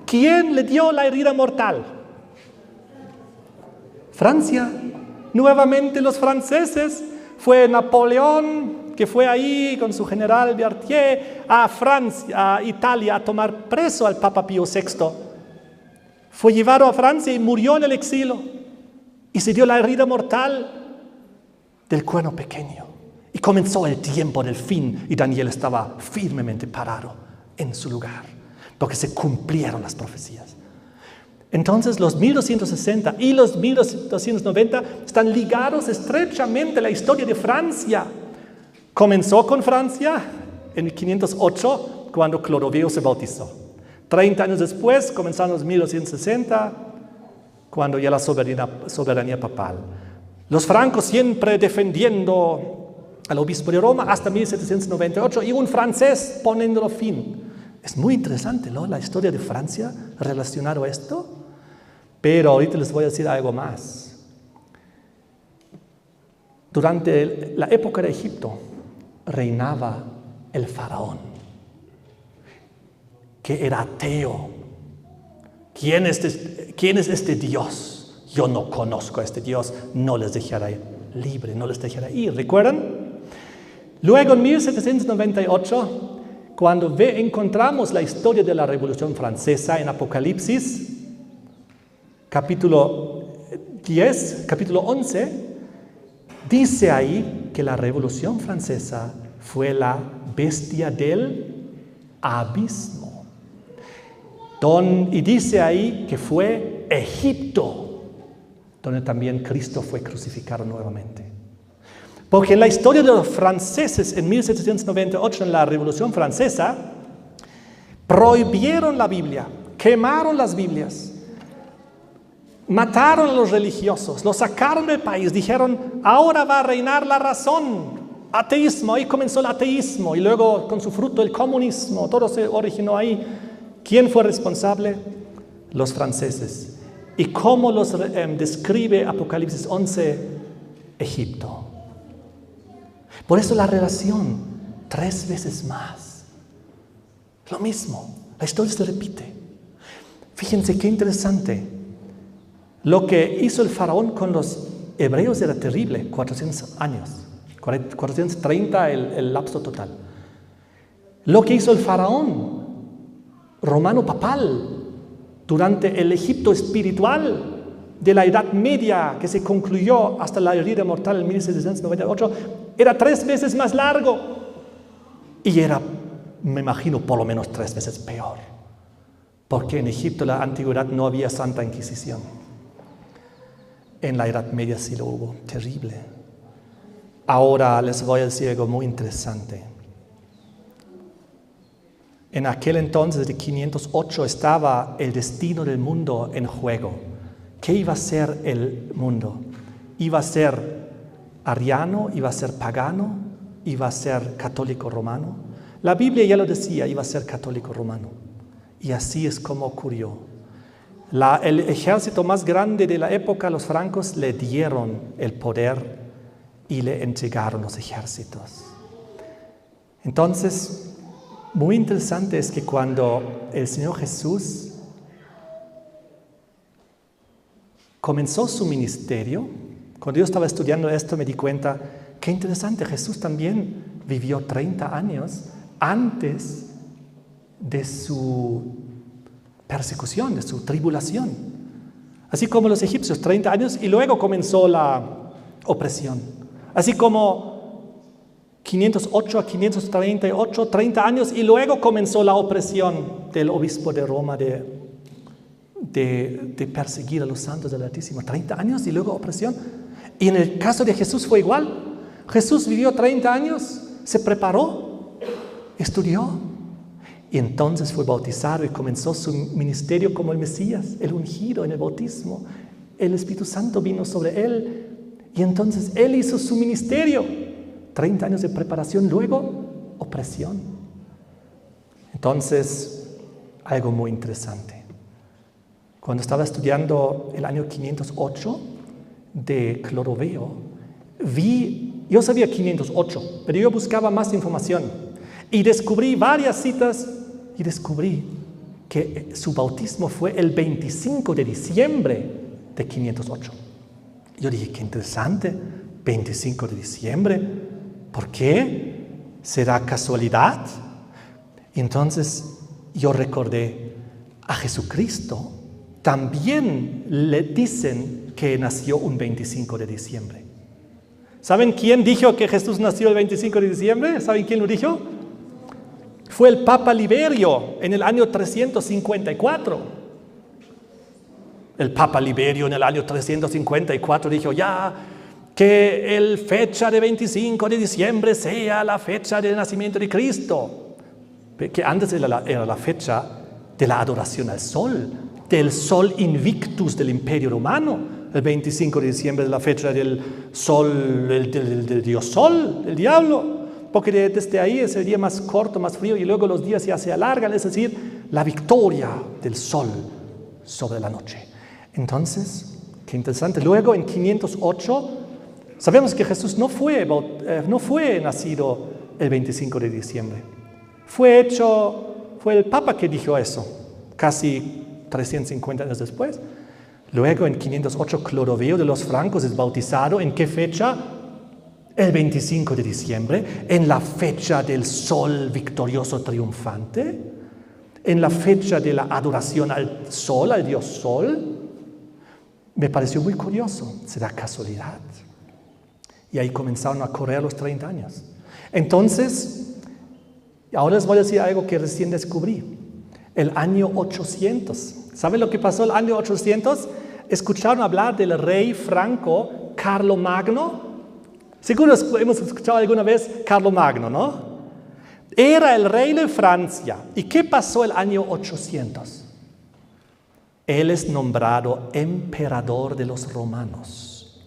¿Quién le dio la herida mortal? Francia. Nuevamente los franceses. Fue Napoleón, que fue ahí con su general Berthier a Francia, a Italia, a tomar preso al Papa Pío VI. Fue llevado a Francia y murió en el exilio. Y se dio la herida mortal del cuerno pequeño. Y comenzó el tiempo del fin y Daniel estaba firmemente parado en su lugar, porque se cumplieron las profecías. Entonces los 1260 y los 1290 están ligados estrechamente a la historia de Francia. Comenzó con Francia en 508, cuando Clodoveo se bautizó. 30 años después comenzaron los 1260, cuando ya la soberanía papal. Los francos siempre defendiendo al obispo de Roma hasta 1798 y un francés poniéndolo fin. Es muy interesante, ¿no? La historia de Francia relacionada a esto. Pero ahorita les voy a decir algo más. Durante la época de Egipto reinaba el faraón, que era ateo. ¿Quién es este Dios? Yo no conozco a este Dios, no les dejará libre, no les dejará ir. ¿Recuerdan? Luego en 1798, cuando encontramos la historia de la Revolución Francesa en Apocalipsis, capítulo 10, capítulo 11, dice ahí que la Revolución Francesa fue la bestia del abismo. Y dice ahí que fue Egipto, donde también Cristo fue crucificado nuevamente. Porque en la historia de los franceses en 1798, en la Revolución Francesa, prohibieron la Biblia, quemaron las Biblias, mataron a los religiosos, los sacaron del país, dijeron, ahora va a reinar la razón, ateísmo, ahí comenzó el ateísmo, y luego con su fruto el comunismo, todo se originó ahí. ¿Quién fue responsable? Los franceses. ¿Y cómo los describe Apocalipsis 11? Egipto. Por eso la relación 3 veces más. Lo mismo, la historia se repite. Fíjense qué interesante. Lo que hizo el faraón con los hebreos era terrible, 400 años, 430 el lapso total. Lo que hizo el faraón romano papal durante el Egipto espiritual de la Edad Media, que se concluyó hasta la herida mortal en 1798, era 3 veces más largo y era, me imagino, por lo menos 3 veces peor, porque en Egipto, la antigüedad, no había Santa Inquisición. En la Edad Media sí lo hubo, terrible. Ahora les voy a decir algo muy interesante. En aquel entonces de 508 estaba el destino del mundo en juego. ¿Qué iba a ser el mundo? ¿Iba a ser ariano? ¿Iba a ser pagano? iba a ser católico romano. La Biblia ya lo decía, iba a ser católico romano. Y así es como ocurrió. El ejército más grande de la época, los francos, le dieron el poder y le entregaron los ejércitos. Entonces, muy interesante es que cuando el Señor Jesús comenzó su ministerio, cuando yo estaba estudiando esto me di cuenta, qué interesante, Jesús también vivió 30 años antes de su persecución, de su tribulación. Así como los egipcios, 30 años y luego comenzó la opresión. Así como 508 a 538, 30 años y luego comenzó la opresión del obispo de Roma de perseguir a los santos del Altísimo. 30 años y luego opresión. Y en el caso de Jesús fue igual. Jesús vivió 30 años, se preparó, estudió y entonces fue bautizado y comenzó su ministerio como el Mesías, el ungido en el bautismo. El Espíritu Santo vino sobre él y entonces él hizo su ministerio. 30 años de preparación, luego opresión. Entonces, algo muy interesante. Cuando estaba estudiando el año 508 de Cloroveo, yo sabía 508, pero yo buscaba más información y descubrí varias citas y descubrí que su bautismo fue el 25 de diciembre de 508. Yo dije, qué interesante, 25 de diciembre, ¿por qué? ¿Será casualidad? Y entonces yo recordé a Jesucristo. También le dicen que nació un 25 de diciembre. ¿Saben quién dijo que Jesús nació el 25 de diciembre? ¿Saben quién lo dijo? Fue el Papa Liberio en el año 354. El Papa Liberio en el año 354 dijo, ya, que el fecha de 25 de diciembre sea la fecha del nacimiento de Cristo. Que antes era la fecha de la adoración al sol, del sol invictus del Imperio Romano. El 25 de diciembre es la fecha del sol, del dios sol, del diablo, porque desde ahí es el día más corto, más frío, y luego los días ya se alargan, es decir, la victoria del sol sobre la noche. Entonces, qué interesante. Luego en 508, sabemos que Jesús no fue nacido el 25 de diciembre. Fue el Papa que dijo eso, casi 350 años después. Luego en 508 Cloroveo de los francos es bautizado. ¿En qué fecha? El 25 de diciembre, en la fecha del sol victorioso triunfante, en la fecha de la adoración al sol, al dios sol. Me pareció muy curioso, ¿será casualidad? Y ahí comenzaron a correr los 30 años. Entonces, ahora les voy a decir algo que recién descubrí. El año 800. ¿Saben lo que pasó el año 800? ¿Escucharon hablar del rey franco Carlomagno? Seguro hemos escuchado alguna vez Carlomagno, ¿no? Era el rey de Francia. ¿Y qué pasó el año 800? Él es nombrado emperador de los romanos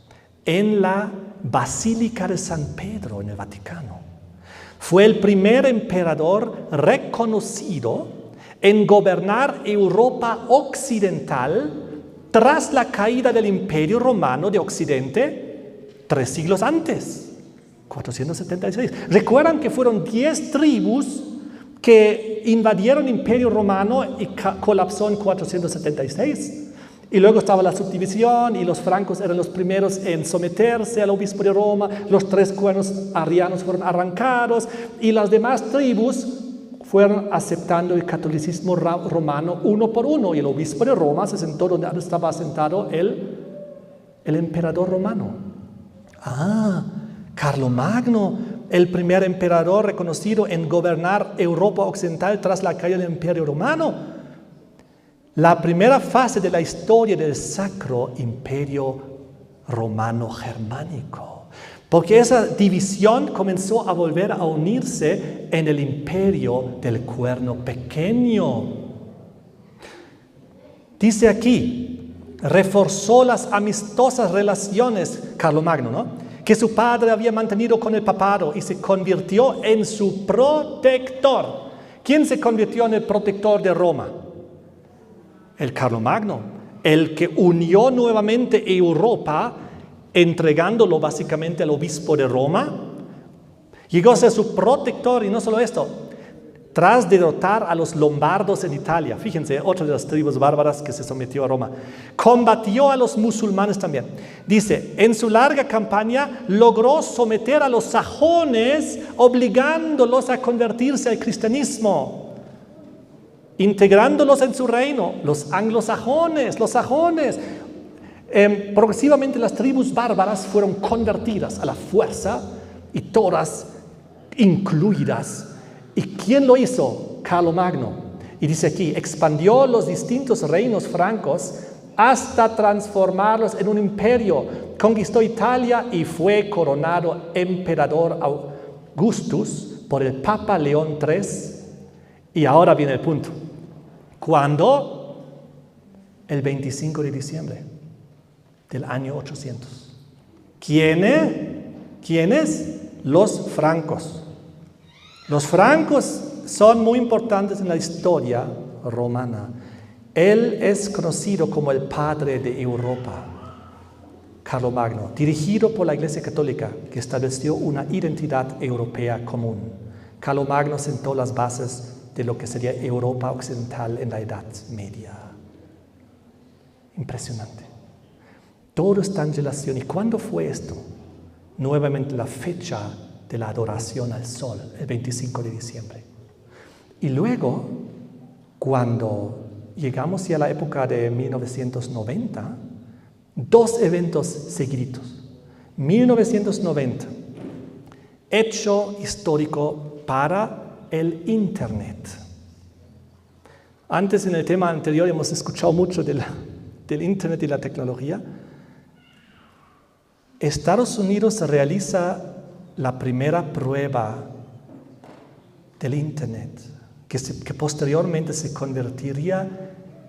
en la Basílica de San Pedro en el Vaticano. Fue el primer emperador reconocido en gobernar Europa occidental tras la caída del Imperio Romano de Occidente 3 siglos antes, 476. Recuerdan que fueron 10 tribus que invadieron el Imperio Romano y colapsó en 476. Y luego estaba la subdivisión y los francos eran los primeros en someterse al obispo de Roma, los 3 cuernos arrianos fueron arrancados y las demás tribus fueron aceptando el catolicismo romano uno por uno, y el obispo de Roma se sentó donde estaba sentado el emperador romano. Carlomagno, el primer emperador reconocido en gobernar Europa occidental tras la caída del Imperio Romano. La primera fase de la historia del Sacro Imperio Romano Germánico. Porque esa división comenzó a volver a unirse en el imperio del Cuerno Pequeño. Dice aquí, reforzó las amistosas relaciones, Carlomagno, ¿no?, que su padre había mantenido con el papado y se convirtió en su protector. ¿Quién se convirtió en el protector de Roma? El Carlomagno, el que unió nuevamente Europa, entregándolo básicamente al obispo de Roma. Llegó a ser su protector y no solo esto, tras derrotar a los lombardos en Italia, fíjense, otra de las tribus bárbaras que se sometió a Roma, combatió a los musulmanes también. Dice, en su larga campaña logró someter a los sajones, obligándolos a convertirse al cristianismo, integrándolos en su reino, los anglosajones, los sajones. Progresivamente las tribus bárbaras fueron convertidas a la fuerza y todas incluidas. ¿Y quién lo hizo? Carlomagno. Y dice aquí, expandió los distintos reinos francos hasta transformarlos en un imperio. Conquistó Italia y fue coronado emperador Augustus por el Papa León III. Y ahora viene el punto. ¿Cuándo? El 25 de diciembre del año 800. ¿Quiénes? Los francos. Los francos son muy importantes en la historia romana. Él es conocido como el padre de Europa, Carlomagno, dirigido por la Iglesia Católica, que estableció una identidad europea común. Carlomagno sentó las bases de lo que sería Europa occidental en la Edad Media. Impresionante. Todo está en relación. ¿Y cuándo fue esto? Nuevamente la fecha de la adoración al sol, el 25 de diciembre. Y luego, cuando llegamos ya a la época de 1990, dos eventos seguiditos. 1990, hecho histórico para el Internet. Antes, en el tema anterior, hemos escuchado mucho del Internet y la tecnología. Estados Unidos realiza la primera prueba del Internet, que posteriormente se convertiría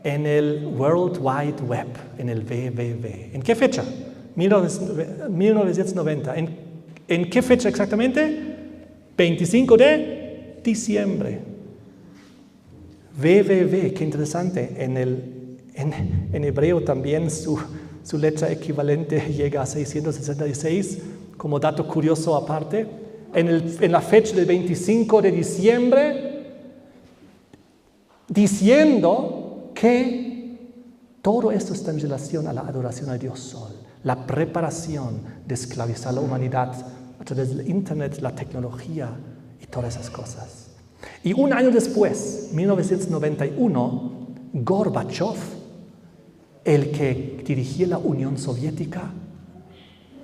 en el World Wide Web, en el WWW. ¿En qué fecha? 1990. ¿En qué fecha exactamente? 25 de diciembre. WWW, qué interesante. En hebreo también su letra equivalente llega a 666. Como dato curioso aparte, en la fecha del 25 de diciembre, diciendo que todo esto está en relación a la adoración al Dios Sol, la preparación de esclavizar a la humanidad a través del Internet, la tecnología y todas esas cosas. Y un año después, 1991, Gorbachev, el que dirigía la Unión Soviética,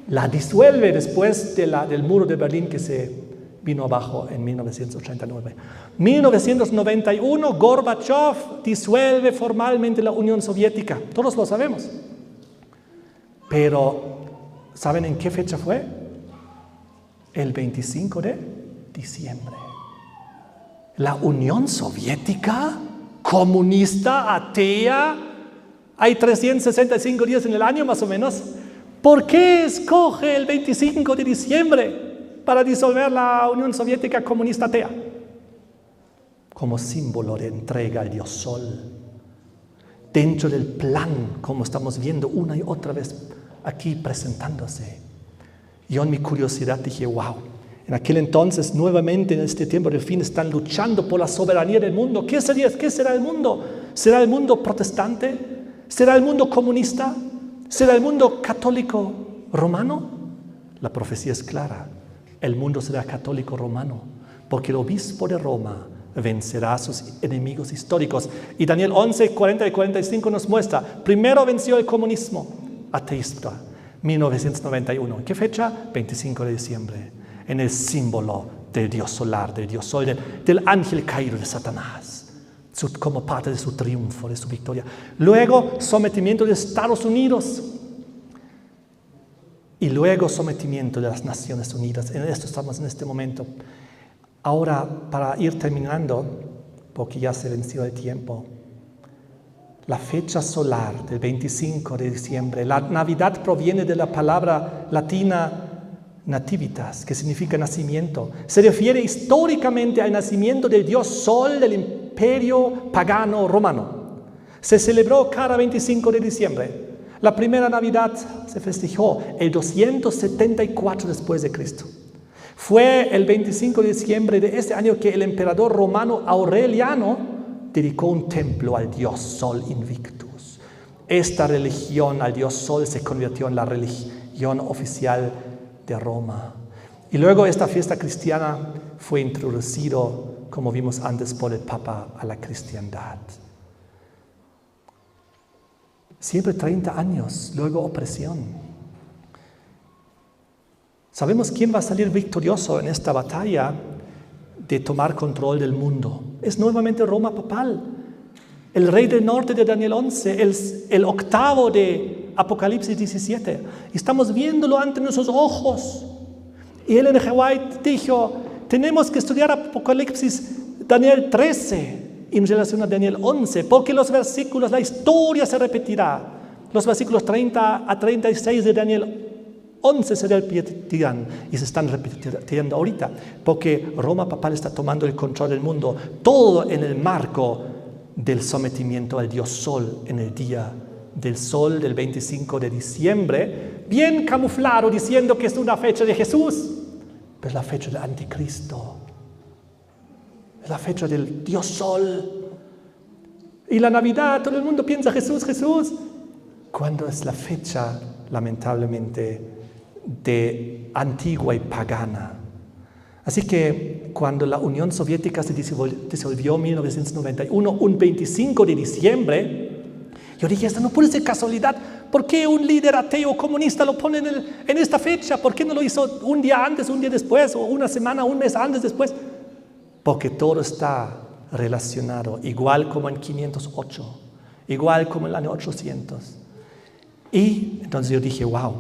la disuelve después del muro de Berlín que se vino abajo en 1989. 1991, Gorbachev disuelve formalmente la Unión Soviética. Todos lo sabemos. Pero, ¿saben en qué fecha fue? El 25 de diciembre. La Unión Soviética, comunista, atea, hay 365 días en el año más o menos. ¿Por qué escoge el 25 de diciembre para disolver la Unión Soviética comunista atea? Como símbolo de entrega al Dios Sol. Dentro del plan, como estamos viendo una y otra vez aquí presentándose. Yo en mi curiosidad dije, wow, en aquel entonces, nuevamente en este tiempo del fin, están luchando por la soberanía del mundo. ¿Qué será el mundo? ¿Será el mundo protestante? ¿Será el mundo comunista? ¿Será el mundo católico romano? La profecía es clara. El mundo será católico romano, porque el obispo de Roma vencerá a sus enemigos históricos. Y Daniel 11, 40 y 45 nos muestra, primero venció el comunismo ateísta, 1991. ¿En qué fecha? 25 de diciembre. En el símbolo del Dios solar, del Dios sol, del ángel caído de Satanás. Como parte de su triunfo, de su victoria. Luego, sometimiento de Estados Unidos. Y luego, sometimiento de las Naciones Unidas. En esto estamos en este momento. Ahora, para ir terminando, porque ya se venció el tiempo, la fecha solar del 25 de diciembre, la Navidad proviene de la palabra latina nativitas, que significa nacimiento. Se refiere históricamente al nacimiento del dios Sol del imperio pagano romano. Se celebró cada 25 de diciembre. La primera Navidad se festejó el 274 después de Cristo. Fue el 25 de diciembre de ese año que el emperador romano Aureliano dedicó un templo al dios Sol Invictus. Esta religión al dios Sol se convirtió en la religión oficial de Roma. Y luego esta fiesta cristiana fue introducido, como vimos antes, por el Papa a la cristiandad. Siempre 30 años, luego opresión. Sabemos quién va a salir victorioso en esta batalla de tomar control del mundo. Es nuevamente Roma papal. El rey del norte de Daniel 11, el octavo de Apocalipsis 17. Estamos viéndolo ante nuestros ojos. Y Ellen G. White dijo, tenemos que estudiar Apocalipsis Daniel 13 en relación a Daniel 11, porque los versículos, la historia se repetirá. Los versículos 30 a 36 de Daniel 11 se repetirán y se están repitiendo ahorita, porque Roma papal está tomando el control del mundo, todo en el marco del sometimiento al dios Sol en el día del Sol del 25 de diciembre, bien camuflado diciendo que es una fecha de Jesús, pero es la fecha del anticristo. Es la fecha del dios Sol. Y la Navidad, todo el mundo piensa Jesús, Jesús. Cuando es la fecha, lamentablemente, de antigua y pagana. Así que cuando la Unión Soviética se disolvió en 1991, un 25 de diciembre, yo dije, esto no puede ser casualidad. ¿Por qué un líder ateo comunista lo pone en esta fecha? ¿Por qué no lo hizo un día antes, un día después, o una semana, un mes antes, después? Porque todo está relacionado, igual como en 508, igual como en el año 800. Y entonces yo dije, wow,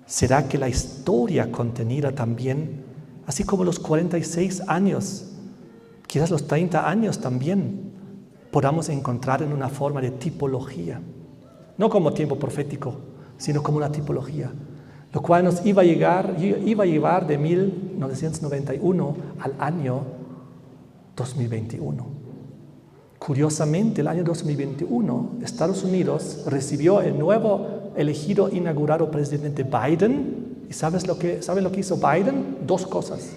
¿será que la historia contenida también, así como los 46 años, quizás los 30 años también, podamos encontrar en una forma de tipología? No como tiempo profético, sino como una tipología. Lo cual nos iba a llevar de 1991 al año 2021. Curiosamente, el año 2021, Estados Unidos recibió el nuevo elegido inaugurado presidente Biden. ¿Y saben lo que hizo Biden? Dos cosas.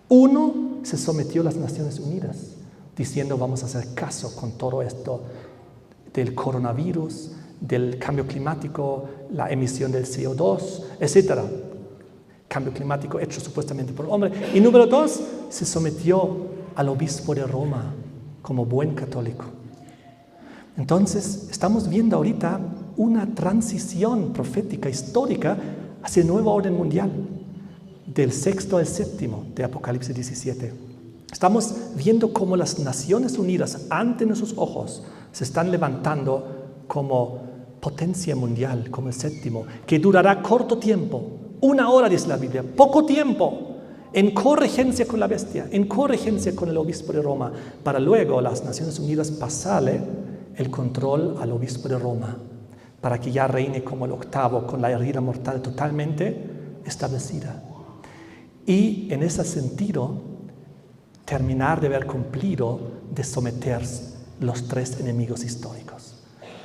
Uno, se sometió a las Naciones Unidas, diciendo vamos a hacer caso con todo esto del coronavirus, del cambio climático, la emisión del CO2, etc. Cambio climático hecho supuestamente por el hombre. Y número dos, se sometió al obispo de Roma como buen católico. Entonces, estamos viendo ahorita una transición profética histórica hacia el nuevo orden mundial, del sexto al séptimo de Apocalipsis 17. Estamos viendo cómo las Naciones Unidas ante nuestros ojos se están levantando como potencia mundial, como el séptimo, que durará corto tiempo, 1 hora dice la Biblia, poco tiempo, en corregencia con la bestia, en corregencia con el obispo de Roma, para luego las Naciones Unidas pasarle el control al obispo de Roma, para que ya reine como el octavo, con la herida mortal totalmente establecida. Y en ese sentido, terminar de haber cumplido de someter los 3 enemigos históricos.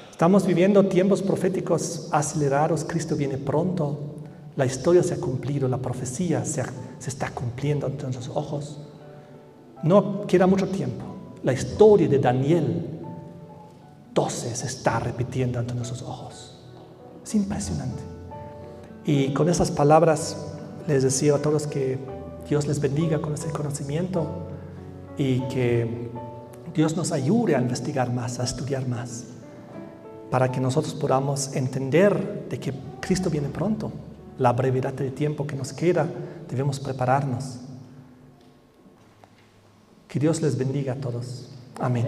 Estamos viviendo tiempos proféticos acelerados, Cristo viene pronto, la historia se ha cumplido, la profecía se está cumpliendo ante nuestros ojos. No queda mucho tiempo. La historia de Daniel 12 se está repitiendo ante nuestros ojos. Es impresionante. Y con esas palabras les deseo a todos que Dios les bendiga con ese conocimiento y que Dios nos ayude a investigar más, a estudiar más, para que nosotros podamos entender de que Cristo viene pronto. La brevedad del tiempo que nos queda, debemos prepararnos. Que Dios les bendiga a todos. Amén.